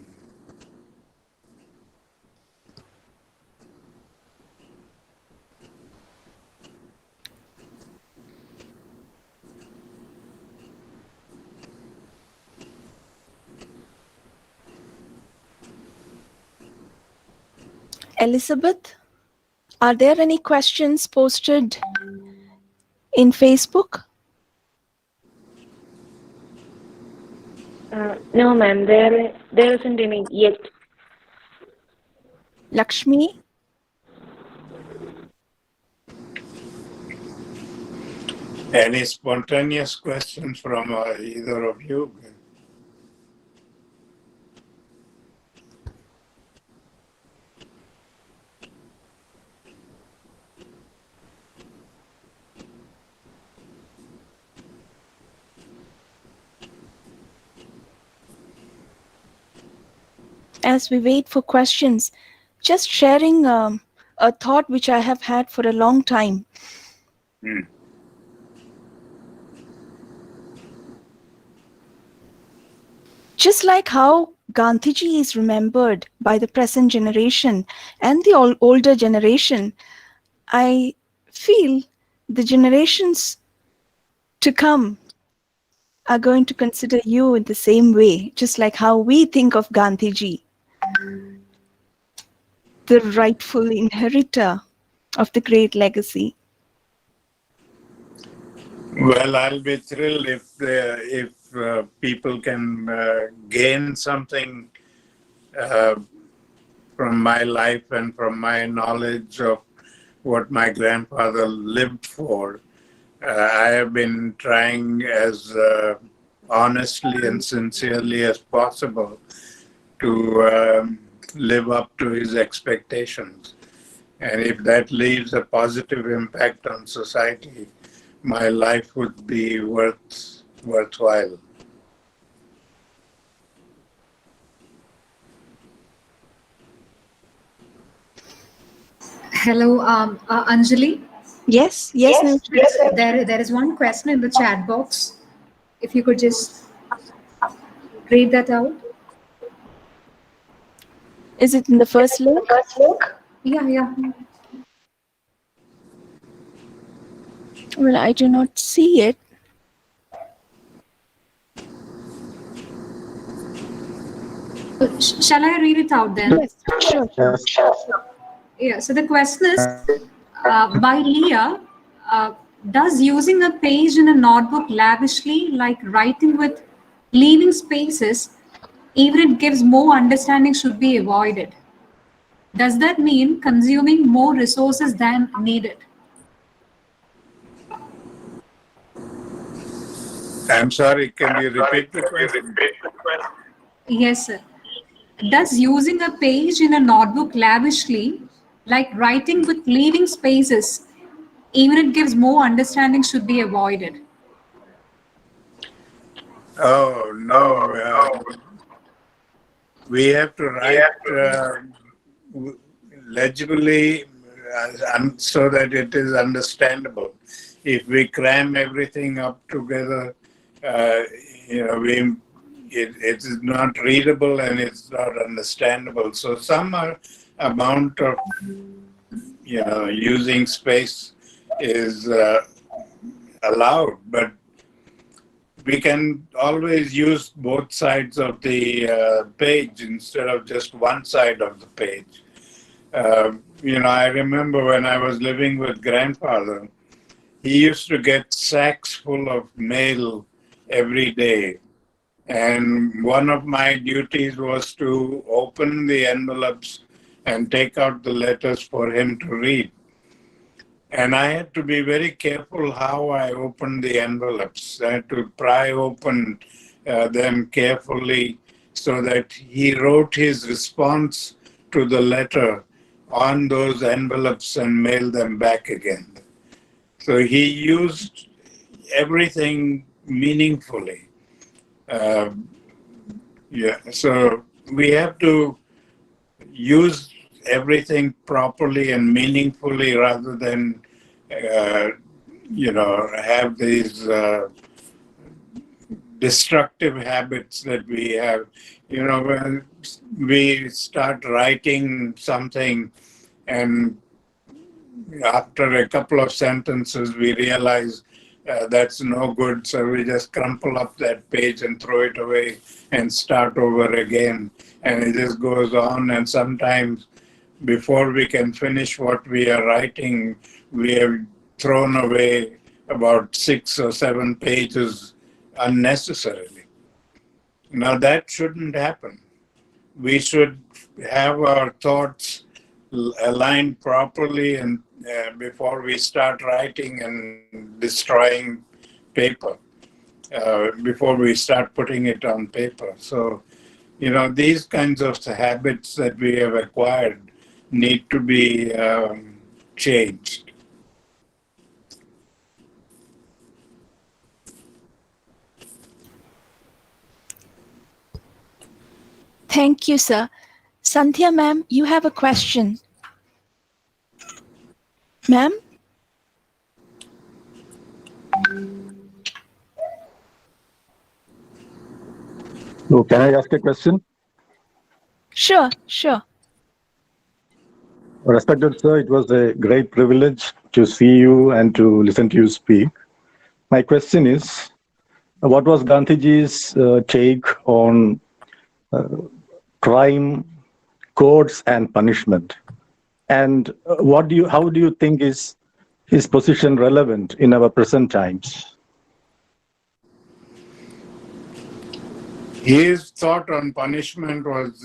Elizabeth, are there any questions posted in Facebook? No, ma'am, there isn't any yet. Lakshmi? Any spontaneous questions from either of you? As we wait for questions, just sharing a thought which I have had for a long time. Just like how Gandhiji is remembered by the present generation and the older generation, I feel the generations to come are going to consider you in the same way, just like how we think of Gandhiji, the rightful inheritor of the great legacy. Well, I'll be thrilled if people can gain something from my life and from my knowledge of what my grandfather lived for. I have been trying as honestly and sincerely as possible to live up to his expectations. And if that leaves a positive impact on society, my life would be worthwhile. Hello, Anjali. Yes. There is one question in the chat box. If you could just read that out. Is it in the first link? Yeah. Well, I do not see it. Shall I read it out then? Yes, sure. Yeah, so the question is by Leah, does using a page in a notebook lavishly, like writing with leaving spaces, even it gives more understanding, should be avoided? Does that mean consuming more resources than needed? I'm sorry, can you repeat the question? Yes, sir. Does using a page in a notebook lavishly, like writing with leaving spaces, even it gives more understanding, should be avoided? Oh, no. We have to write legibly so that it is understandable. If we cram everything up together, it is not readable and it's not understandable. So some amount of using space is allowed, but we can always use both sides of the page instead of just one side of the page. I remember when I was living with grandfather, he used to get sacks full of mail every day. And one of my duties was to open the envelopes and take out the letters for him to read. And I had to be very careful how I opened the envelopes. I had to pry open them carefully so that he wrote his response to the letter on those envelopes and mailed them back again. So he used everything meaningfully. So we have to use everything properly and meaningfully rather than, have these destructive habits that we have. When we start writing something and after a couple of sentences, we realize that's no good. So we just crumple up that page and throw it away and start over again. And it just goes on. And sometimes before we can finish what we are writing, we have thrown away about 6 or 7 pages unnecessarily. Now that shouldn't happen. We should have our thoughts aligned properly and before we start writing and destroying paper, before we start putting it on paper. So, these kinds of habits that we have acquired need to be changed. Thank you, sir. Sandhya ma'am, you have a question. Ma'am? So can I ask a question? Sure, sure. Respected sir, it was a great privilege to see you and to listen to you speak. My question is, what was Gandhiji's take on crime, courts, and punishment? And how do you think is his position relevant in our present times? His thought on punishment was,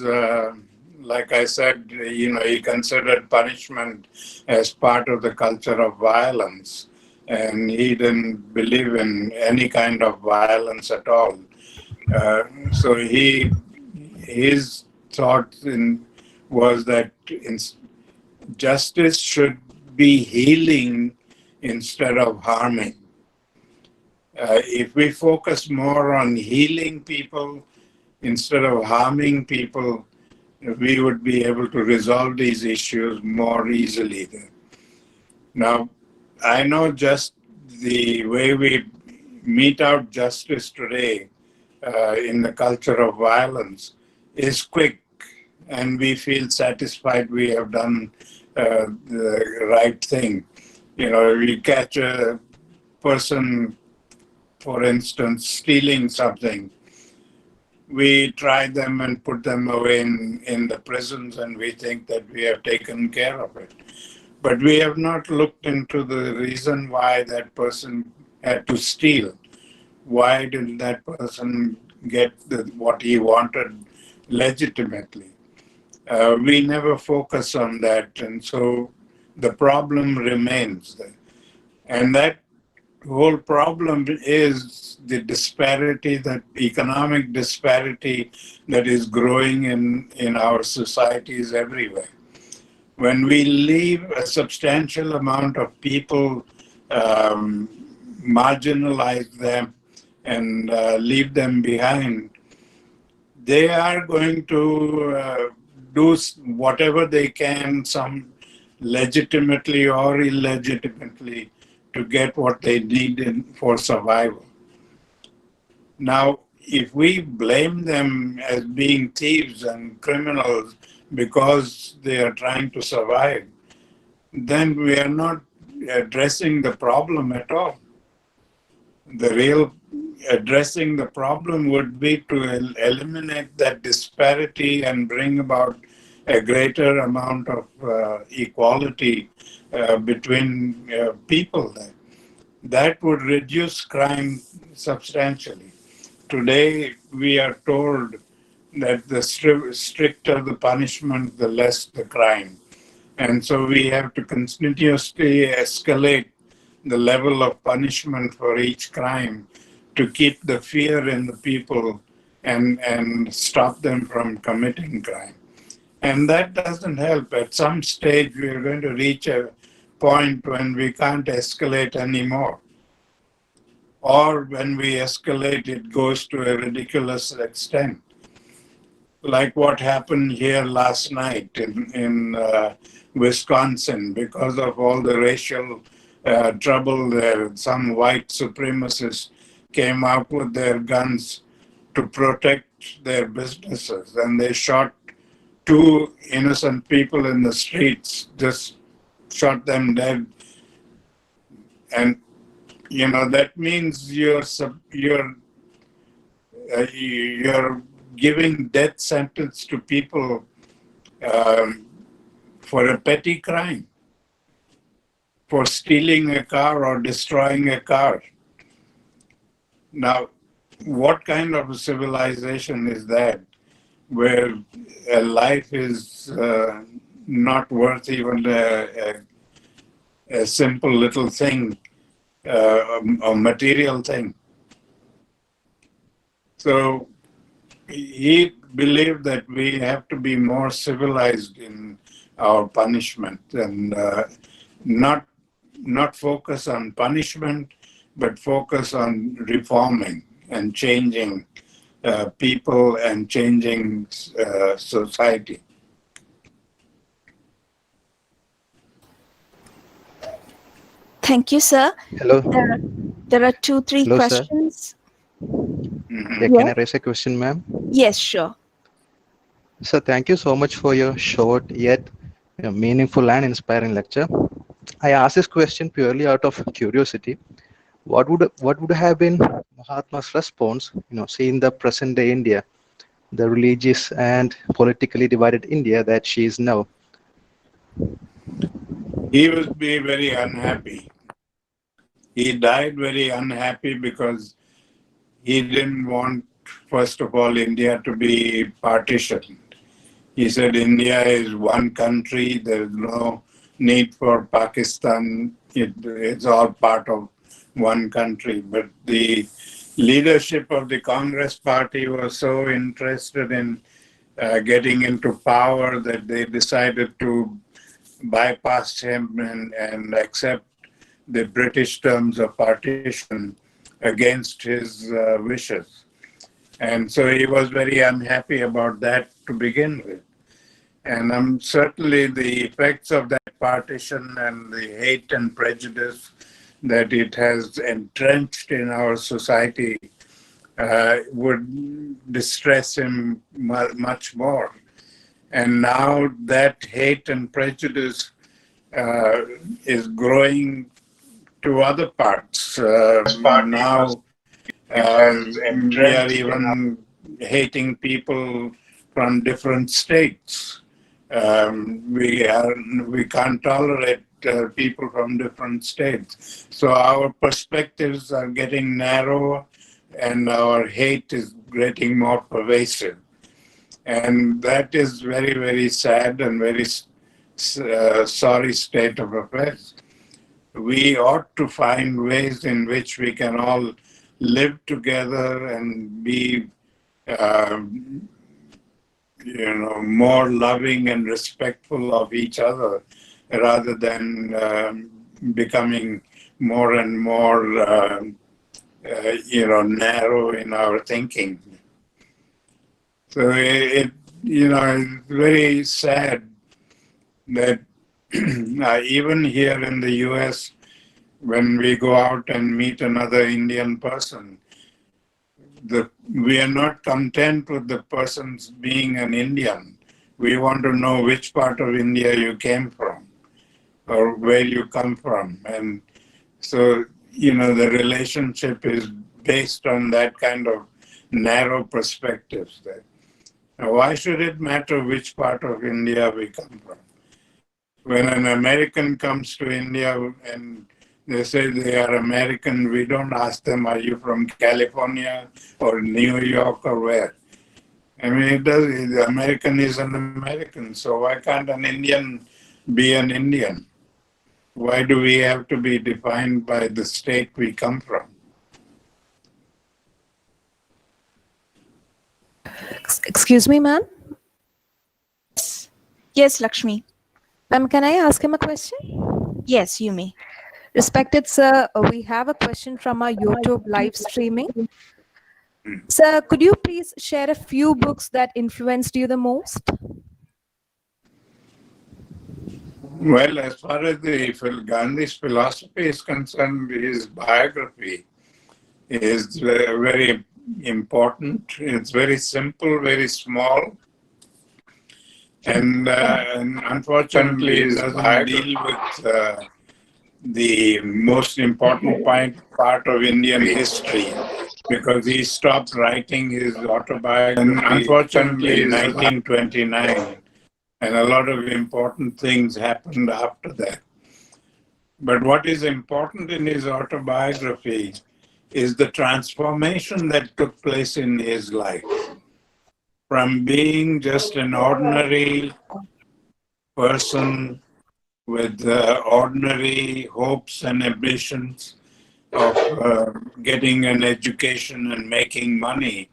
like I said, he considered punishment as part of the culture of violence, and he didn't believe in any kind of violence at all. So his thought was that justice should be healing instead of harming. If we focus more on healing people instead of harming people, we would be able to resolve these issues more easily. Now, I know just the way we mete out justice today in the culture of violence is quick, and we feel satisfied we have done the right thing. We catch a person, for instance, stealing something. We try them and put them away in the prisons, and we think that we have taken care of it. But we have not looked into the reason why that person had to steal. Why did that person get what he wanted legitimately? We never focus on that, and so the problem remains there. And that whole problem is the disparity, that economic disparity that is growing in our societies everywhere. When we leave a substantial amount of people, marginalize them and leave them behind, they are going to do whatever they can, some legitimately or illegitimately, to get what they need for survival. Now, if we blame them as being thieves and criminals because they are trying to survive, then we are not addressing the problem at all. The real addressing the problem would be to eliminate that disparity and bring about a greater amount of equality between people. That would reduce crime substantially. Today, we are told that the stricter the punishment, the less the crime. And so we have to continuously escalate the level of punishment for each crime to keep the fear in the people and stop them from committing crime. And that doesn't help. At some stage, we are going to reach a point when we can't escalate anymore. Or when we escalate, it goes to a ridiculous extent. Like what happened here last night in Wisconsin, because of all the racial trouble there. Some white supremacists came out with their guns to protect their businesses, and they shot 2 innocent people in the streets, just shot them dead. And that means you're giving death sentence to people for a petty crime, for stealing a car or destroying a car. Now, what kind of a civilization is that, where a life is not worth even a simple little thing, a material thing? So he believed that we have to be more civilized in our punishment and not focus on punishment, but focus on reforming and changing people and changing society. Thank you, sir. Hello. There are 2-3 Hello, sir. questions. Yeah, can I raise a question, ma'am? Yes, sure. Sir, thank you so much for your short yet meaningful and inspiring lecture. I asked this question purely out of curiosity. What would have been Mahatma's response, seeing the present day India, the religious and politically divided India that she is now? He would be very unhappy. He died very unhappy because he didn't want, first of all, India to be partitioned. He said India is one country, there is no need for Pakistan, it's all part of one country. But the leadership of the Congress party was so interested in getting into power that they decided to bypass him and accept the British terms of partition against his wishes. And so he was very unhappy about that to begin with. And certainly the effects of that partition and the hate and prejudice that it has entrenched in our society would distress him much more. And now that hate and prejudice is growing to other parts. Now we are even hating people from different states. We can't tolerate people from different states. So our perspectives are getting narrow and our hate is getting more pervasive. And that is very, very sad and very sorry state of affairs. We ought to find ways in which we can all live together and be more loving and respectful of each other, rather than becoming more and more narrow in our thinking. So it's very sad that even here in the US, when we go out and meet another Indian person, we are not content with the person's being an Indian. We want to know which part of India you came from or where you come from. And so, the relationship is based on that kind of narrow perspectives. Now, why should it matter which part of India we come from? When an American comes to India and they say they are American, we don't ask them, are you from California or New York or where? I mean, the American is an American, so why can't an Indian be an Indian? Why do we have to be defined by the state we come from? Excuse me, ma'am. Yes, Lakshmi. Ma'am, can I ask him a question? Yes, you may. Respected sir, we have a question from our YouTube live streaming. Sir, could you please share a few books that influenced you the most? Well, as far as Gandhi's philosophy is concerned, his biography is very important. It's very simple, very small. And unfortunately, it doesn't deal with the most important part of Indian history, because he stopped writing his autobiography in 1929. And a lot of important things happened after that. But what is important in his autobiography is the transformation that took place in his life. From being just an ordinary person with ordinary hopes and ambitions of getting an education and making money,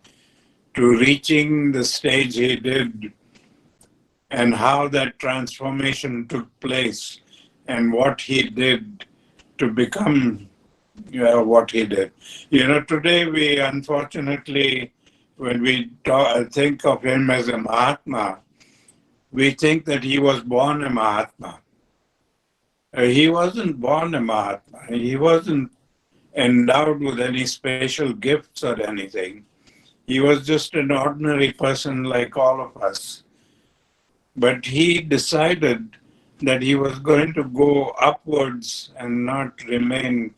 to reaching the stage he did, and how that transformation took place and what he did to become what he did. Today we unfortunately, when we think of him as a Mahatma, we think that he was born a Mahatma. He wasn't born a Mahatma. He wasn't endowed with any special gifts or anything. He was just an ordinary person like all of us. But he decided that he was going to go upwards and not remain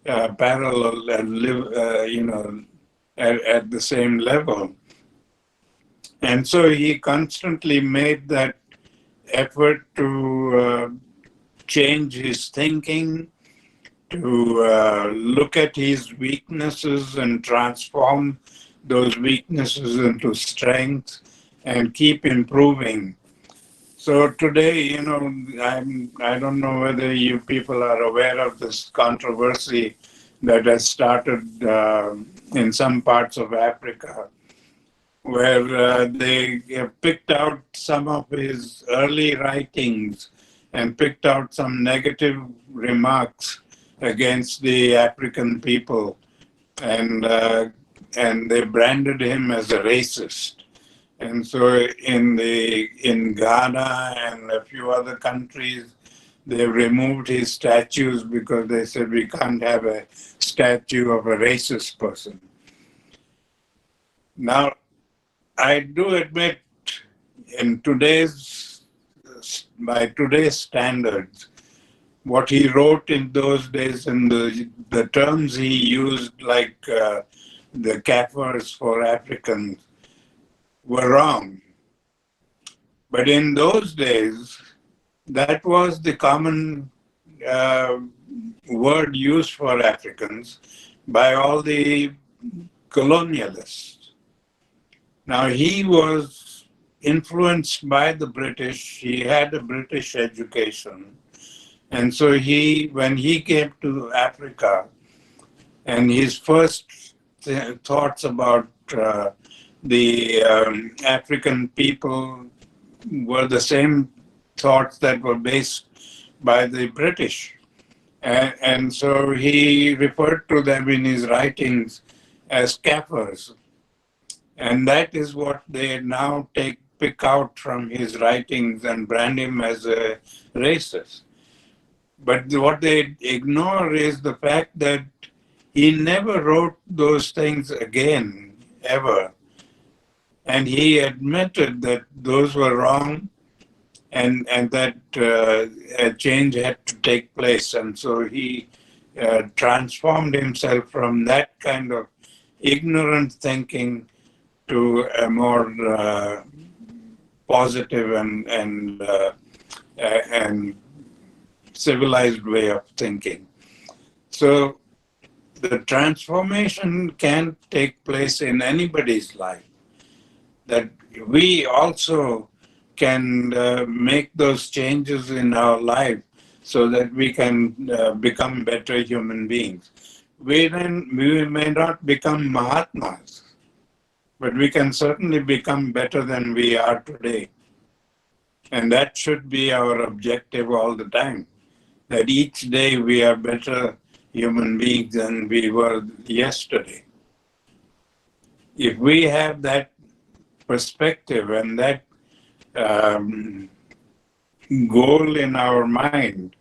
parallel and live, at the same level. And so he constantly made that effort to change his thinking, to look at his weaknesses and transform those weaknesses into strength and keep improving. So today, I don't know whether you people are aware of this controversy that has started in some parts of Africa, where they picked out some of his early writings and picked out some negative remarks against the African people, and they branded him as a racist. And so in Ghana and a few other countries, they removed his statues because they said we can't have a statue of a racist person. Now, I do admit, by today's standards, what he wrote in those days and the terms he used, like the Kafirs for Africans, were wrong. But in those days, that was the common word used for Africans by all the colonialists. Now, he was influenced by the British. He had a British education. And so when he came to Africa, and his first thoughts about the African people were the same thoughts that were based by the British. And so he referred to them in his writings as Kafirs. And that is what they now pick out from his writings and brand him as a racist. But what they ignore is the fact that he never wrote those things again, ever. And he admitted that those were wrong, and that a change had to take place. And so he transformed himself from that kind of ignorant thinking to a more positive and civilized way of thinking. So the transformation can take place in anybody's life, that we also can make those changes in our life so that we can become better human beings. We may not become Mahatmas, but we can certainly become better than we are today. And that should be our objective all the time, that each day we are better human beings than we were yesterday. If we have that perspective and that goal in our mind,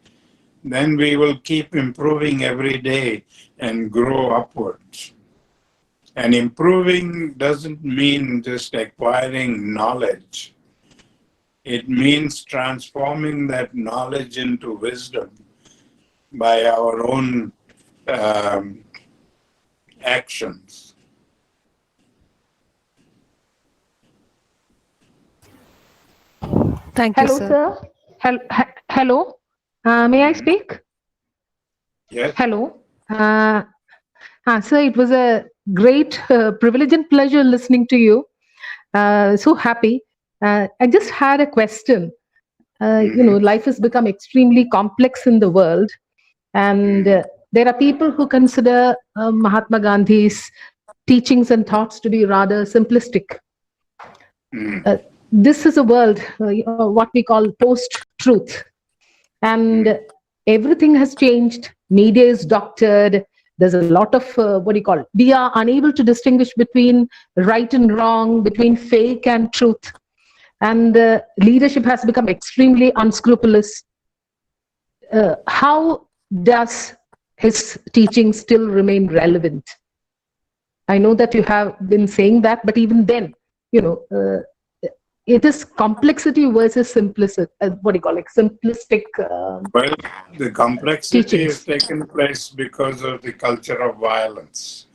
then we will keep improving every day and grow upwards. And improving doesn't mean just acquiring knowledge. It means transforming that knowledge into wisdom by our own actions. Thank you, Hello, sir. sir. Hello. May I speak? Yes. Hello. Sir, it was a great privilege and pleasure listening to you. So happy. I just had a question. Life has become extremely complex in the world, and there are people who consider Mahatma Gandhi's teachings and thoughts to be rather simplistic. This is a world, what we call post-truth, and everything has changed. Media is doctored. There's a lot of we are unable to distinguish between right and wrong, between fake and truth, and leadership has become extremely unscrupulous. How does his teaching still remain relevant? I know that you have been saying that, but even then, it is complexity versus simplicity. Simplistic. Well, the complexity Teachings. has taken place because of the culture of violence.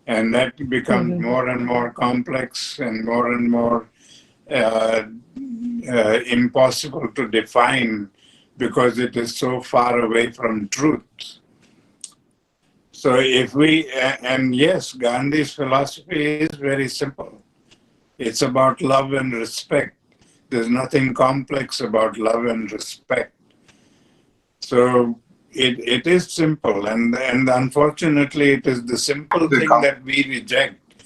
And that becomes more and more complex and more impossible to define because it is so far away from truth. So and yes, Gandhi's philosophy is very simple. It's about love and respect. There's nothing complex about love and respect. So it is simple, and unfortunately, it is the simple thing that we reject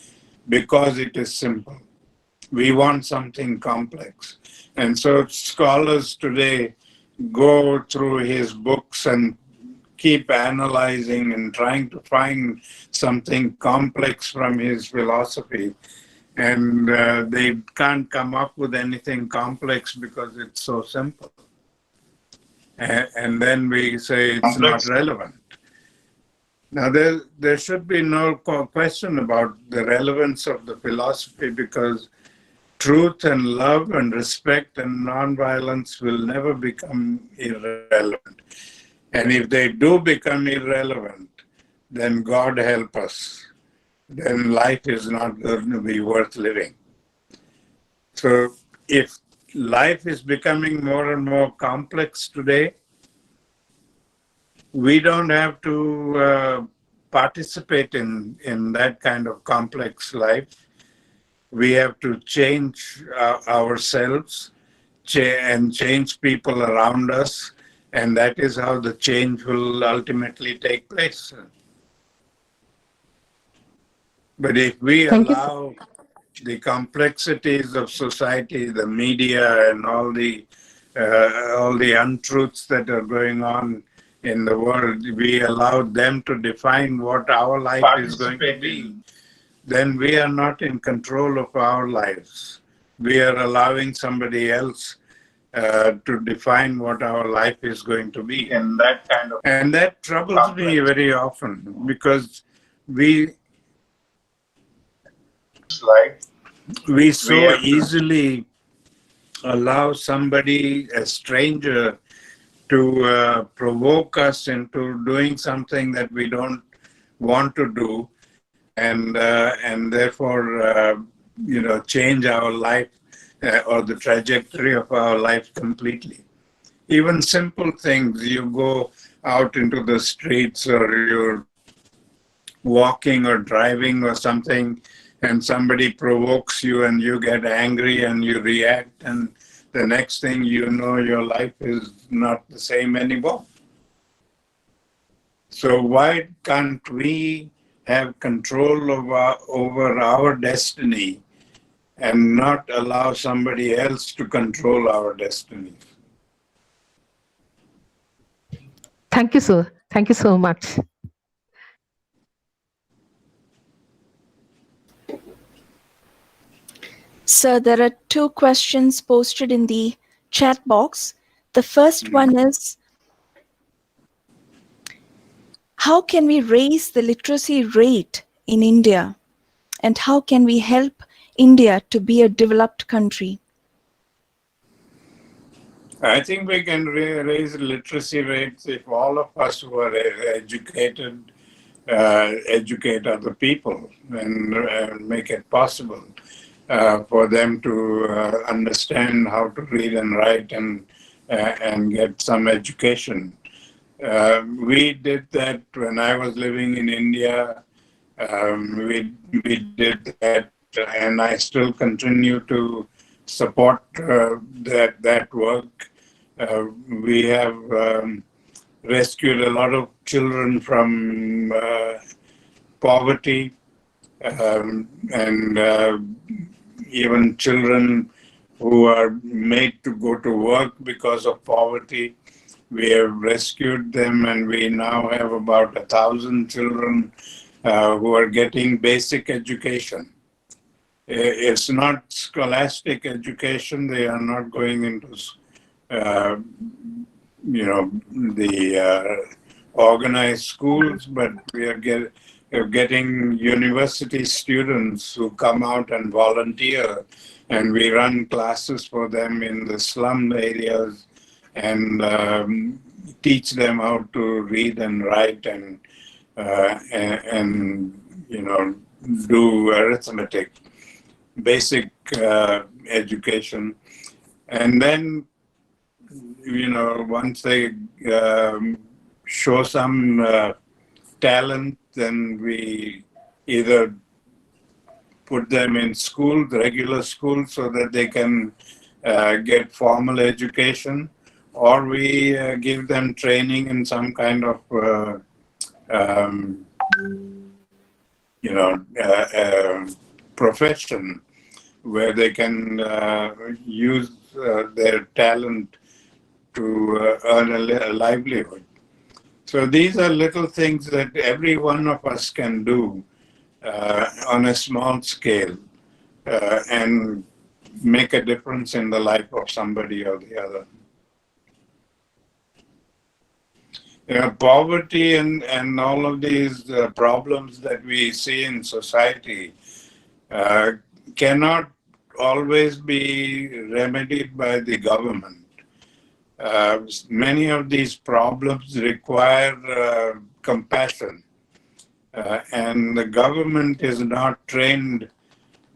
because it is simple. We want something complex. And so scholars today go through his books and keep analyzing and trying to find something complex from his philosophy. And they can't come up with anything complex because it's so simple. And then we say it's not relevant. Now, there should be no question about the relevance of the philosophy because truth and love and respect and nonviolence will never become irrelevant. And if they do become irrelevant, then God help us. Then life is not going to be worth living. So if life is becoming more and more complex today, we don't have to participate in that kind of complex life. We have to change ourselves and change people around us, and that is how the change will ultimately take place. But if we allow the complexities of society, the media, and all the untruths that are going on in the world, we allow them to define what our life is going to be, then we are not in control of our lives. We are allowing somebody else to define what our life is going to be. And that troubles me very often because we so easily allow somebody, a stranger, to provoke us into doing something that we don't want to do, and therefore change our life or the trajectory of our life completely. Even simple things, you go out into the streets or you're walking or driving or something, and somebody provokes you and you get angry and you react, and the next thing you know, your life is not the same anymore. So why can't we have control over our destiny and not allow somebody else to control our destiny? Thank you, sir. Thank you so much. So there are two questions posted in the chat box. The first one is, how can we raise the literacy rate in India? And how can we help India to be a developed country? I think we can raise literacy rates if all of us who are educated educate other people and make it possible. for them to understand how to read and write and get some education. We did that when I was living in India. We did that, and I still continue to support that work. We have rescued a lot of children from poverty, and even children who are made to go to work because of poverty. We have rescued them, and we now have about 1,000 children who are getting basic education. It's not scholastic education. They are not going into, the organized schools, but we are getting university students who come out and volunteer, and we run classes for them in the slum areas and teach them how to read and write and do arithmetic, basic education. And then, once they show some talent, then we either put them in school, regular school, so that they can get formal education, or we give them training in some kind of profession where they can use their talent to earn a livelihood. So these are little things that every one of us can do on a small scale and make a difference in the life of somebody or the other. Poverty and all of these problems that we see in society cannot always be remedied by the government. Many of these problems require compassion, and the government is not trained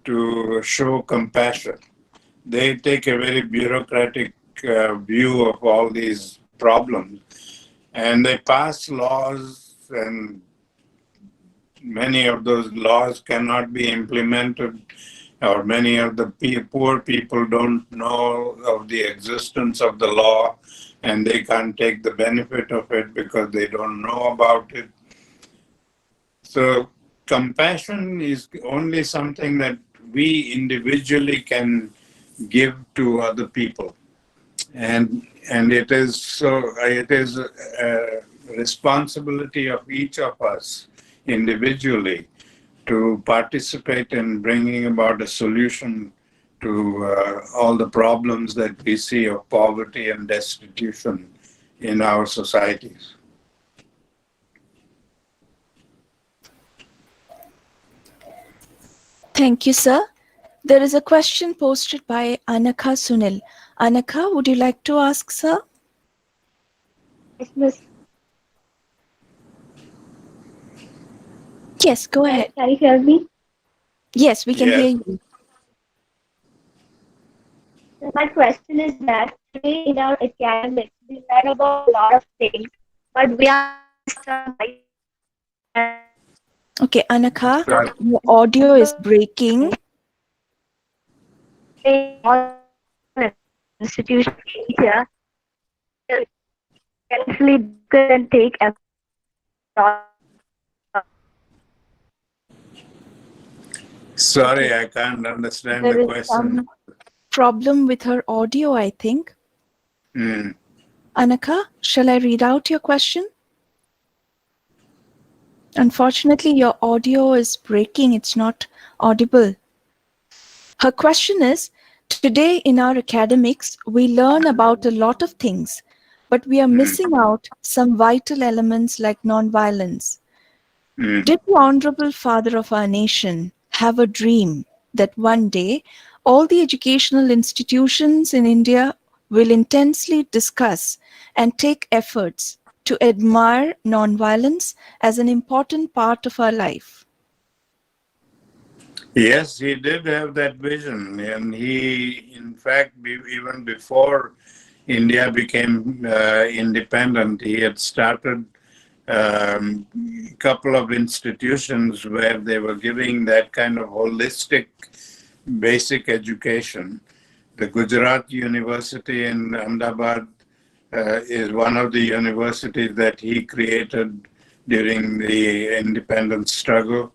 to show compassion. They take a very bureaucratic view of all these problems, and they pass laws, and many of those laws cannot be implemented, or many of the poor people don't know of the existence of the law, and they can't take the benefit of it because they don't know about it. So compassion is only something that we individually can give to other people. And it is a responsibility of each of us individually to participate in bringing about a solution to all the problems that we see of poverty and destitution in our societies. Thank you, sir. There is a question posted by Anakha Sunil. Anakha, would you like to ask, sir? Yes, miss. Yes, go ahead. Can you hear me? Yes, we can hear you. My question is that today in our academics, we learn about a lot of things, but we are some Okay, Anakha, your audio is breaking. Institution here carefully and take effort. Sorry, I can't understand There the is question. some Problem with her audio, I think. Anakha, shall I read out your question? Unfortunately, your audio is breaking. It's not audible. Her question is, today in our academics, we learn about a lot of things, but we are missing out some vital elements like nonviolence. Did the Honorable Father of our nation have a dream that one day all the educational institutions in India will intensely discuss and take efforts to admire nonviolence as an important part of our life? Yes, he did have that vision, and he, in fact, even before India became independent, he had started a couple of institutions where they were giving that kind of holistic basic education. The Gujarat University in Ahmedabad is one of the universities that he created during the independence struggle.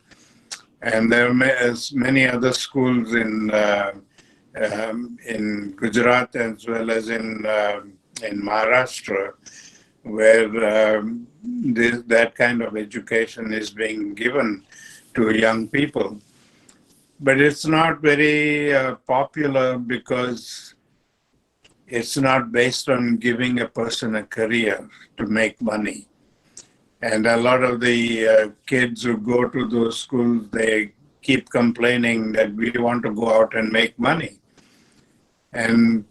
And there are many other schools in Gujarat as well as in Maharashtra where that kind of education is being given to young people. But it's not very popular because it's not based on giving a person a career to make money. And a lot of the kids who go to those schools, they keep complaining that we want to go out and make money. And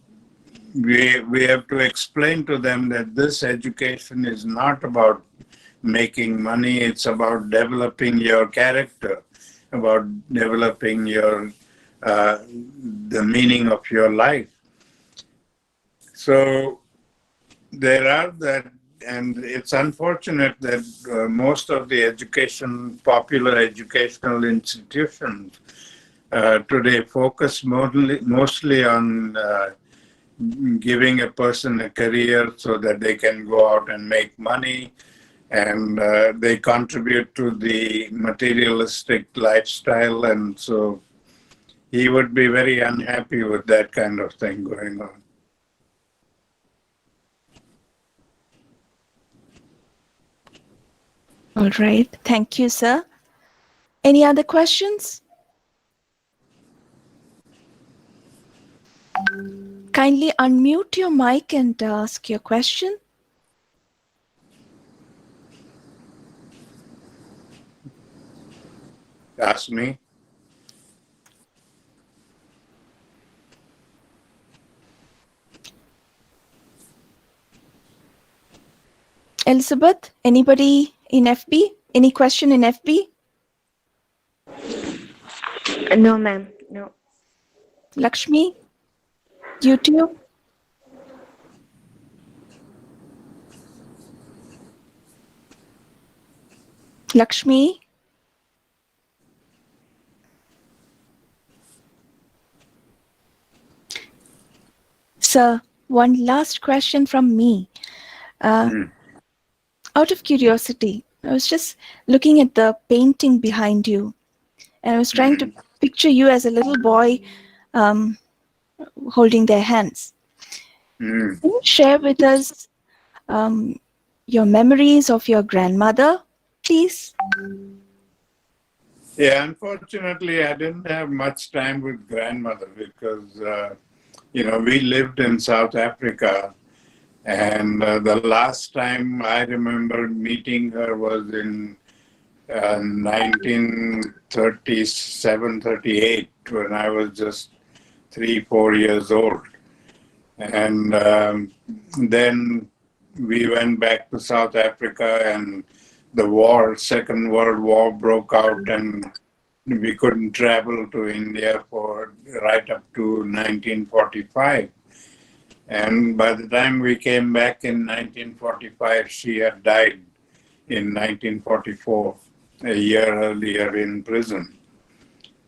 we have to explain to them that this education is not about making money, it's about developing your character, about developing the meaning of your life. So there are that, and it's unfortunate that most of the popular educational institutions today focus mostly on giving a person a career so that they can go out and make money, and they contribute to the materialistic lifestyle, and so he would be very unhappy with that kind of thing going on. All right. Thank you, sir. Any other questions? Kindly unmute your mic and ask your question. Ask me. Elizabeth, anybody in FB? Any question in FB? No, ma'am. No. Lakshmi? YouTube? Lakshmi? Sir, one last question from me. Out of curiosity, I was just looking at the painting behind you, and I was trying to picture you as a little boy holding their hands. Can you share with us your memories of your grandmother, please? Yeah, unfortunately, I didn't have much time with grandmother because, we lived in South Africa. And the last time I remember meeting her was in 1937, 38, when I was just 3-4 years old. And then we went back to South Africa, and the Second World War broke out, and we couldn't travel to India for right up to 1945. And by the time we came back in 1945, she had died in 1944, a year earlier in prison.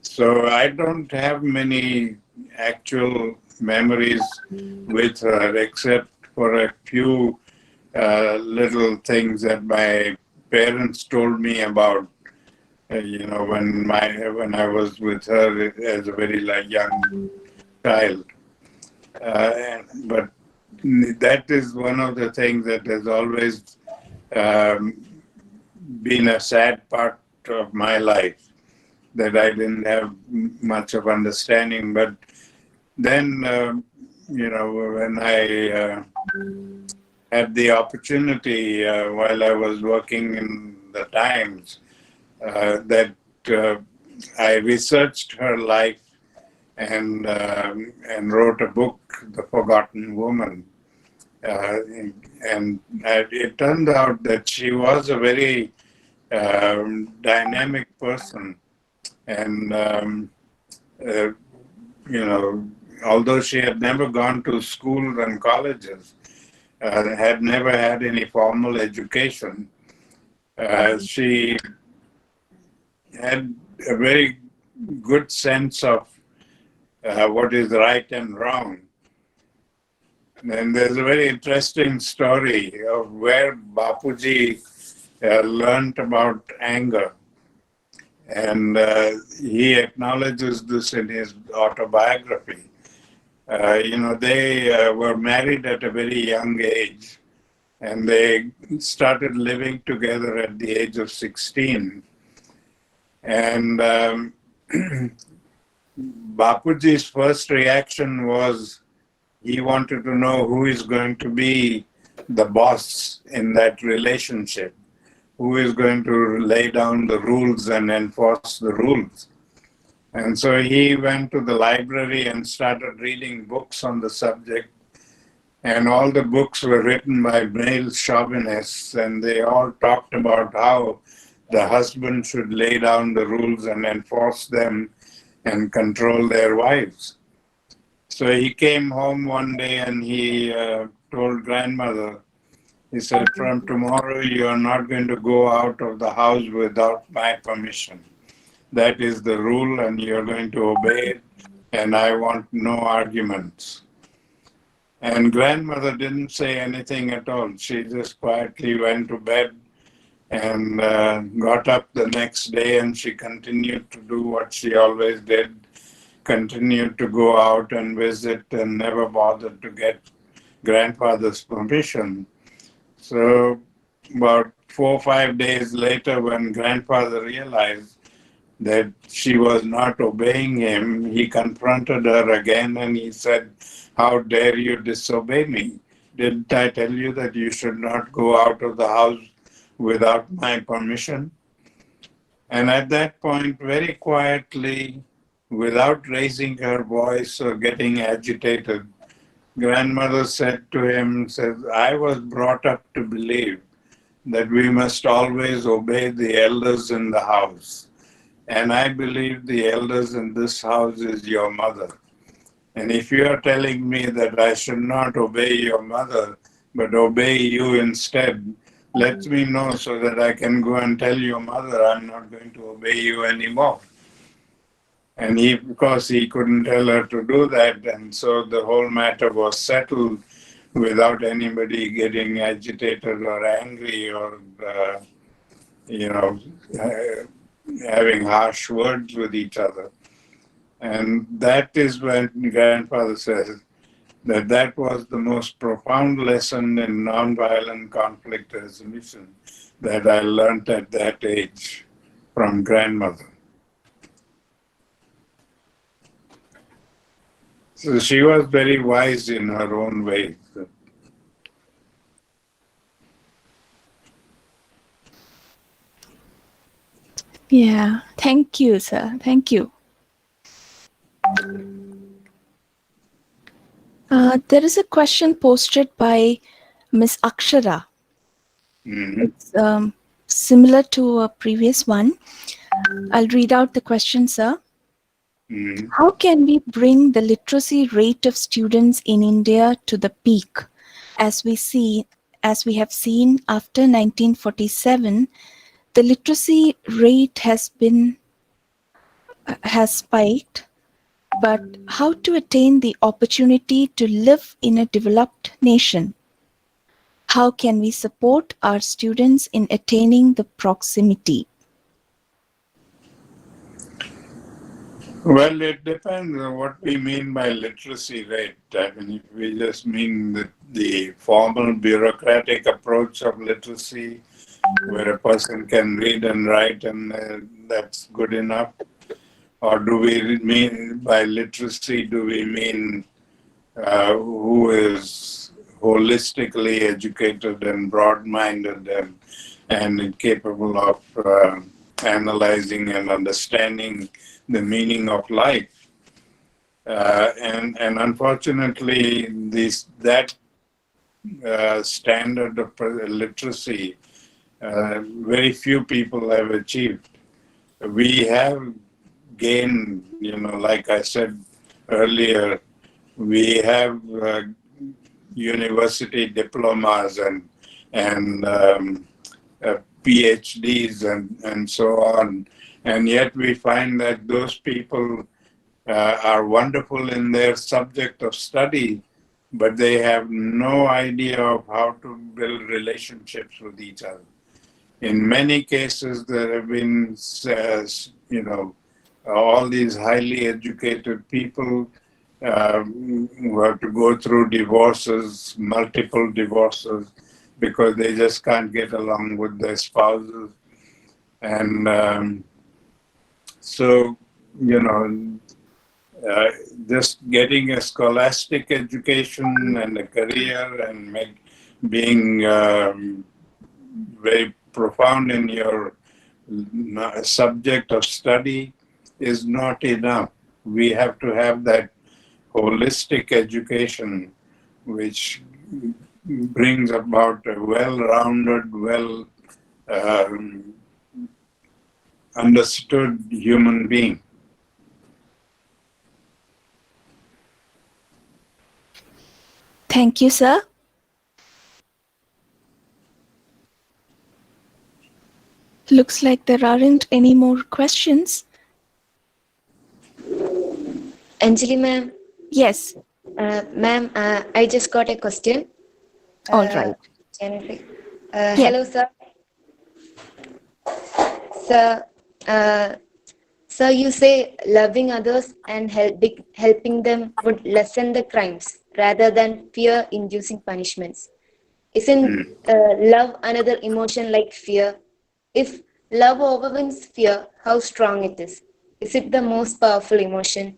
So I don't have many actual memories with her, except for a few little things that my parents told me about, when I was with her as a very young child. But that is one of the things that has always been a sad part of my life, that I didn't have much of understanding. But then, when I had the opportunity while I was working in the Times, that I researched her life and wrote a book, The Forgotten Woman. And it turned out that she was a very dynamic person, And, although she had never gone to schools and colleges, had never had any formal education, she had a very good sense of what is right and wrong. And there's a very interesting story of where Bapuji learned about anger. And he acknowledges this in his autobiography. They were married at a very young age, and they started living together at the age of 16. And Bapuji's first reaction was he wanted to know who is going to be the boss in that relationship, who is going to lay down the rules and enforce the rules. And so he went to the library and started reading books on the subject. And all the books were written by male chauvinists, and they all talked about how the husband should lay down the rules and enforce them and control their wives. So he came home one day and he told grandmother, he said, from tomorrow you are not going to go out of the house without my permission. That is the rule and you're going to obey it, and I want no arguments. And grandmother didn't say anything at all. She just quietly went to bed and got up the next day, and she continued to do what she always did, continued to go out and visit and never bothered to get grandfather's permission. So about 4 or 5 days later, when grandfather realized that she was not obeying him, he confronted her again and he said, how dare you disobey me? Didn't I tell you that you should not go out of the house without my permission? And at that point, very quietly, without raising her voice or getting agitated, grandmother said to him, I was brought up to believe that we must always obey the elders in the house. And I believe the elders in this house is your mother. And if you are telling me that I should not obey your mother, but obey you instead, let me know so that I can go and tell your mother I'm not going to obey you anymore. And because he couldn't tell her to do that, and so the whole matter was settled without anybody getting agitated or angry or, having harsh words with each other. And that is when grandfather says that was the most profound lesson in nonviolent conflict resolution that I learned at that age from grandmother. So she was very wise in her own way. Yeah, thank you, sir. Thank you. There is a question posted by Miss Akshara. Mm-hmm. It's similar to a previous one. I'll read out the question, sir. Mm-hmm. How can we bring the literacy rate of students in India to the peak? As we have seen after 1947, the literacy rate has spiked. But how to attain the opportunity to live in a developed nation? How can we support our students in attaining the proximity? Well, it depends on what we mean by literacy rate. I mean, if we just mean the formal bureaucratic approach of literacy, where a person can read and write and that's good enough, or do we mean by literacy, do we mean who is holistically educated and broad-minded and capable of analyzing and understanding the meaning of life? And unfortunately, that standard of literacy, very few people have achieved. We have gain, like I said earlier, we have university diplomas and PhDs and so on, and yet we find that those people are wonderful in their subject of study, but they have no idea of how to build relationships with each other. In many cases, there have been, all these highly educated people who have to go through divorces, multiple divorces, because they just can't get along with their spouses. And so, just getting a scholastic education and a career and being very profound in your subject of study is not enough. We have to have that holistic education which brings about a well-rounded, understood human being. Thank you, sir. Looks like there aren't any more questions. Anjali ma'am. Yes. Ma'am, I just got a question. All right. Hello, sir. Sir, you say loving others and helping them would lessen the crimes rather than fear-inducing punishments. Isn't love another emotion like fear? If love overwhelms fear, how strong it is? Is it the most powerful emotion?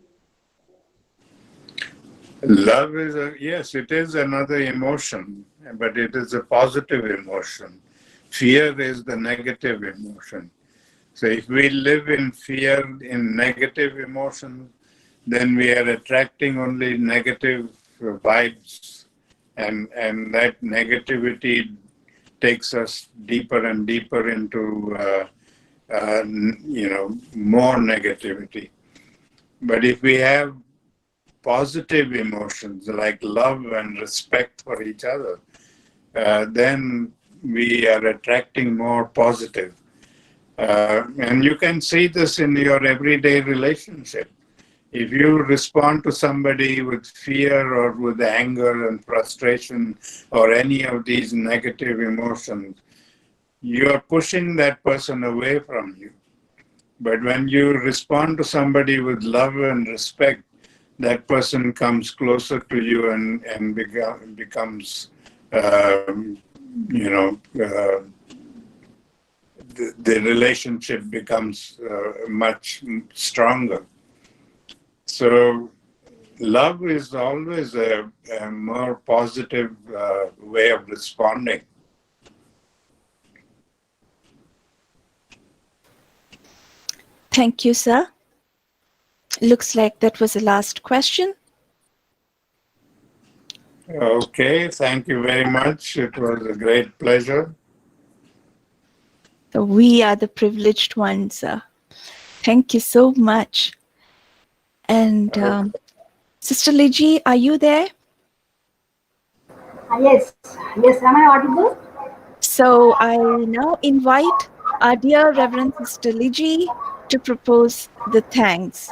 Love is yes, it is another emotion, but it is a positive emotion. Fear is the negative emotion. So if we live in fear, in negative emotions, then we are attracting only negative vibes, and that negativity takes us deeper and deeper into more negativity. But if we have positive emotions like love and respect for each other, then we are attracting more positive. And you can see this in your everyday relationship. If you respond to somebody with fear or with anger and frustration or any of these negative emotions, you are pushing that person away from you. But when you respond to somebody with love and respect, that person comes closer to you and becomes, the relationship becomes much stronger. So love is always a more positive way of responding. Thank you, sir. Looks like that was the last question. Okay, thank you very much. It was a great pleasure. So we are the privileged ones, sir. Thank you so much. And Sister Liji, are you there? Yes, am I audible? So I now invite our dear Reverend Sister Liji to propose the thanks.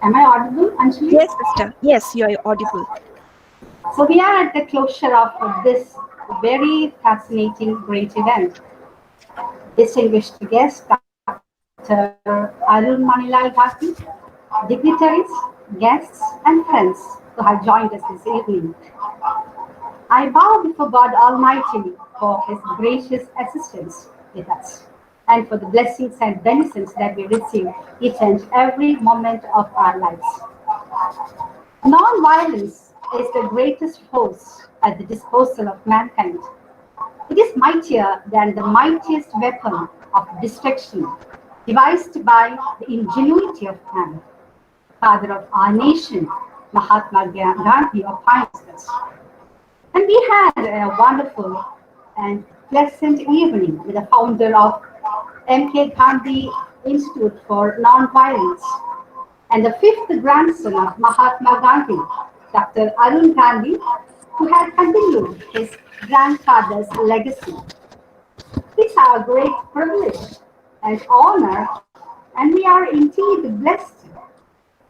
Am I audible, Anjali? Yes, sister. Yes, you are audible. So we are at the closure of this very fascinating, great event. Distinguished guests, Dr. ARUN MANILAL GANDHI, dignitaries, guests, and friends who have joined us this evening. I bow before God Almighty for His gracious assistance with us, and for the blessings and benefits that we receive each and every moment of our lives. Non-violence is the greatest force at the disposal of mankind. It is mightier than the mightiest weapon of destruction devised by the ingenuity of man. Father of our nation, Mahatma Gandhi, opines this. And we had a wonderful and pleasant evening with the founder of MK Gandhi Institute for Nonviolence, and the fifth grandson of Mahatma Gandhi, Dr. Arun Gandhi, who had continued his grandfather's legacy. It's our great privilege and honor, and we are indeed blessed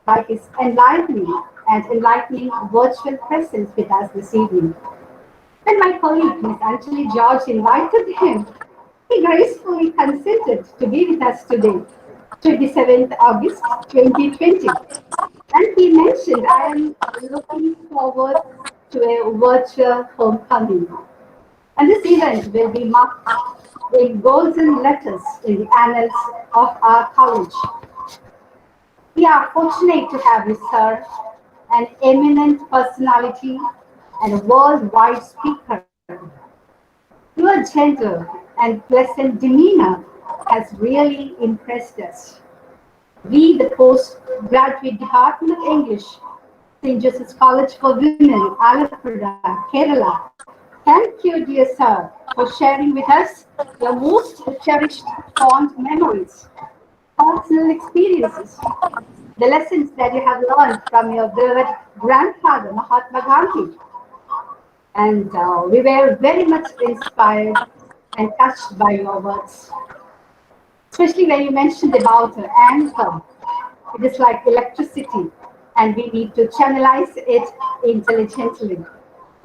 by his enlightening virtual presence with us this evening. When my colleague, Ms. Anjali George, invited him, he gracefully consented to be with us today, 27th August 2020. And he mentioned, I am looking forward to a virtual homecoming. And this event will be marked in golden letters in the annals of our college. We are fortunate to have you, sir, an eminent personality and a worldwide speaker. Your gentle and pleasant demeanor has really impressed us. We, the postgraduate Department of English, St. Joseph's College for Women, Alappuza, Kerala, thank you, dear sir, for sharing with us your most cherished fond memories, personal experiences, the lessons that you have learned from your beloved grandfather, Mahatma Gandhi. And we were very much inspired and touched by your words, especially when you mentioned about anger. It is like electricity, and we need to channelize it intelligently.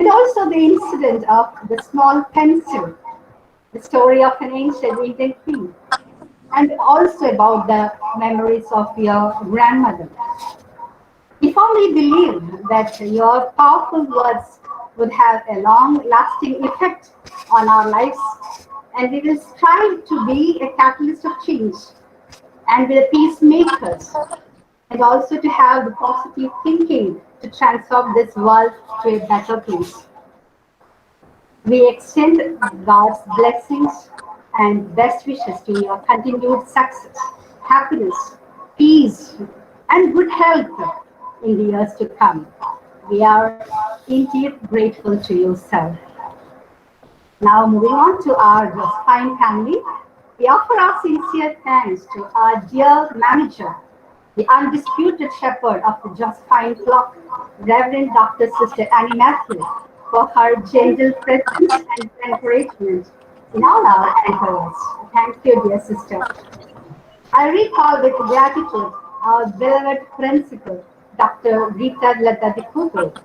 And also the incident of the small pencil, the story of an ancient Indian king, and also about the memories of your grandmother. We firmly believe that your powerful words would have a long-lasting effect on our lives, and we will strive to be a catalyst of change and be the peacemakers, and also to have the positive thinking to transform this world to a better place. We extend God's blessings and best wishes to your continued success, happiness, peace, and good health in the years to come. We are indeed grateful to you, sir. Now, moving on to our fine family, we offer our sincere thanks to our dear manager, the undisputed shepherd of the Just Fine flock, Reverend Dr. Sister Annie Matthew, for her gentle presence and encouragement in all our endeavors. Thank you, dear sister. I recall with gratitude our beloved principal, Dr. Rita Lata Dikutu,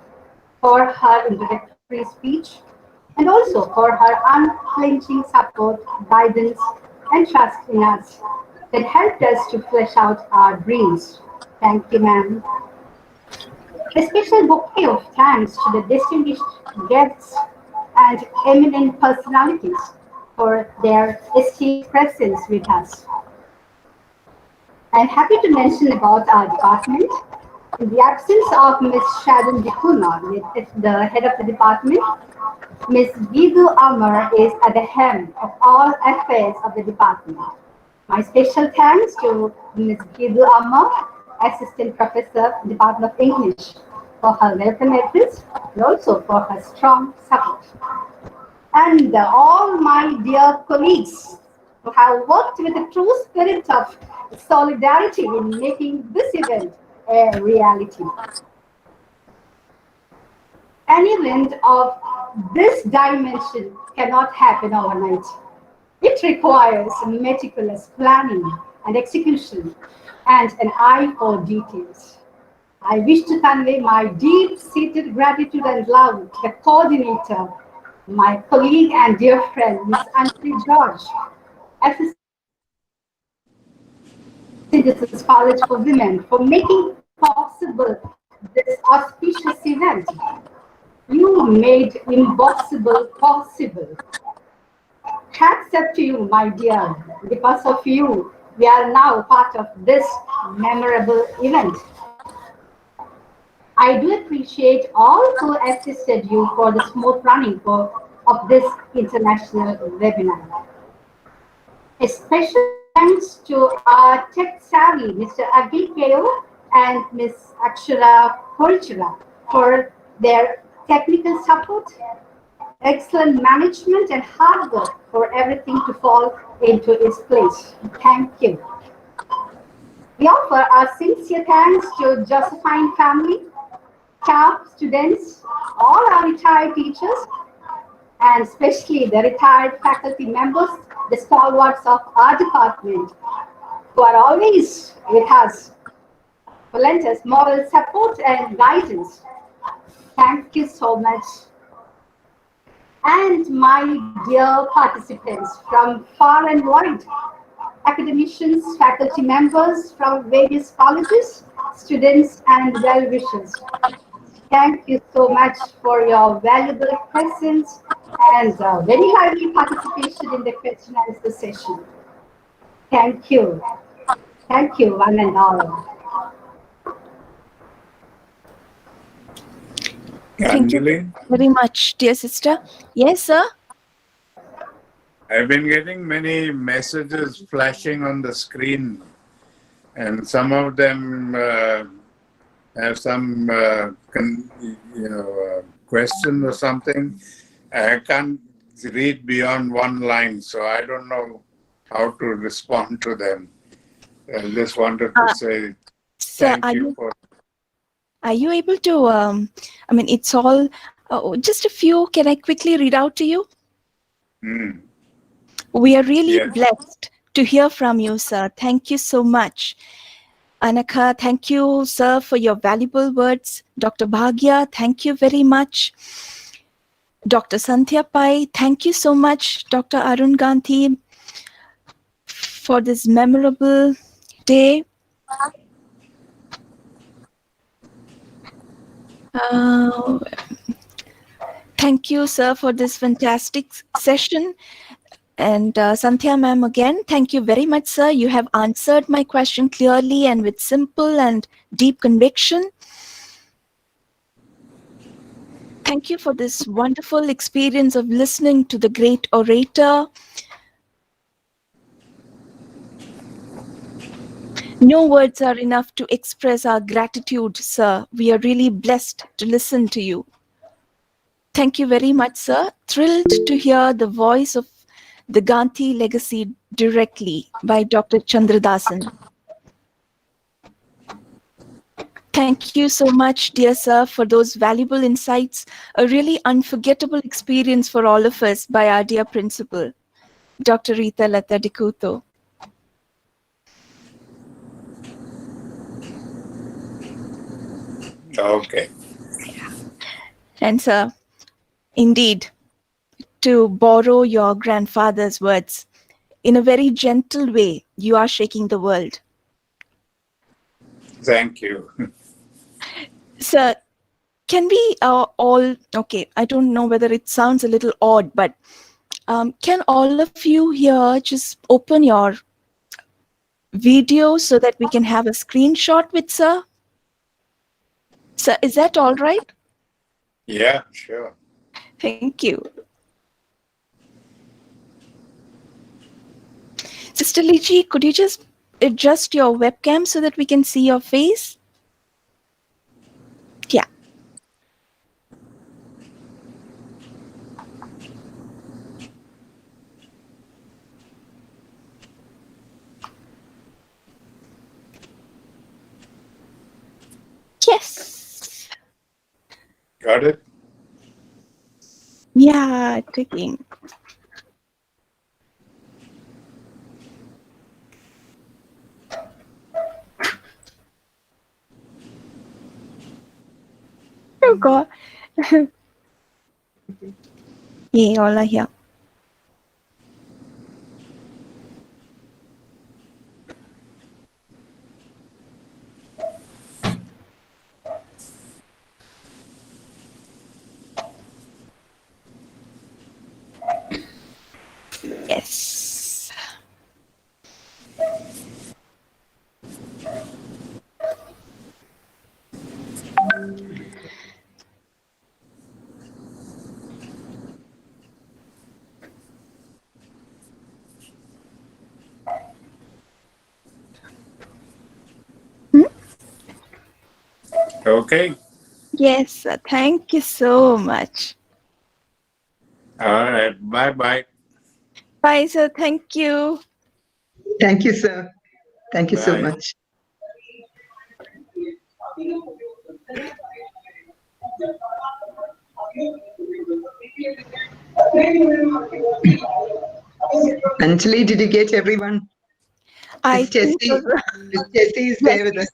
for her introductory speech and also for her unflinching support, guidance, and trust in us that helped us to flesh out our dreams. Thank you, ma'am. A special bouquet of thanks to the distinguished guests and eminent personalities for their esteemed presence with us. I'm happy to mention about our department. In the absence of Ms. Sharon Dikuna, the head of the department, Ms. Gidu Amar is at the helm of all affairs of the department. My special thanks to Ms. Gidu Amar, Assistant Professor, Department of English, for her welcome address and also for her strong support. And all my dear colleagues who have worked with a true spirit of solidarity in making this event a reality. An event of this dimension cannot happen overnight. It requires meticulous planning and execution and an eye for details. I wish to convey my deep-seated gratitude and love to the coordinator, my colleague and dear friend, Ms. Anjali George, Assistant Citizens College for Women, for making possible this auspicious event. You made impossible possible. Hats up to you, my dear. Because of you, we are now part of this memorable event. I do appreciate all who assisted you for the smooth running of this international webinar. A special thanks to our tech-savvy Mr. Agil Keo and Ms. Akshara Kolchura for their technical support, excellent management, and hard work for everything to fall into its place. Thank you. offer our sincere thanks to Josephine family, staff, students, all our retired teachers, and especially the retired faculty members, the stalwarts of our department, who are always with us, who lent us moral support and guidance. Thank you so much. And my dear participants from far and wide, academicians, faculty members from various colleges, students and well-wishers. Thank you so much for your valuable presence and very lively participation in the question and answer session. Thank you. Thank you, one and all. Thank you very much, dear sister. Yes, sir. I've been getting many messages flashing on the screen, and some of them have some question or something. I can't read beyond one line, so I don't know how to respond to them. I just wanted to say thank you for. Are you able to? I mean, it's all just a few. Can I quickly read out to you? We are really blessed to hear from you, sir. Thank you so much. Anaka, thank you, sir, for your valuable words. Dr. Bhagya, thank you very much. Dr. Sandhya Pai, thank you so much, Dr. Arun Gandhi, for this memorable day. Thank you, sir, for this fantastic session. And Sandhya ma'am, again, thank you very much, sir. You have answered my question clearly and with simple and deep conviction. Thank you for this wonderful experience of listening to the great orator. No words are enough to express our gratitude, sir. We are really blessed to listen to you. Thank you very much, sir. Thrilled to hear the voice of the Gandhi legacy directly by Dr. Chandradasan. Thank you so much, dear sir, for those valuable insights. A really unforgettable experience for all of us by our dear principal, Dr. Rita Lata Dikuto. Okay. And sir, indeed, to borrow your grandfather's words, in a very gentle way, you are shaking the world. Thank you. Sir, can we all, okay, I don't know whether it sounds a little odd, but can all of you here just open your video so that we can have a screenshot with sir? Sir, is that all right? Yeah, sure. Thank you. Sister Lichi, could you just adjust your webcam so that we can see your face? Yeah. Yes. Got it? Yeah, taking. Oh God. Yeah, all are here. Yes. Okay. Yes, sir. Thank you so much. All right. Bye-bye. Bye, sir. Thank you. Thank you, sir. Thank you so Bye. much. Anjali, did you get everyone? I Miss think Jessie, Miss Jessie is there with us.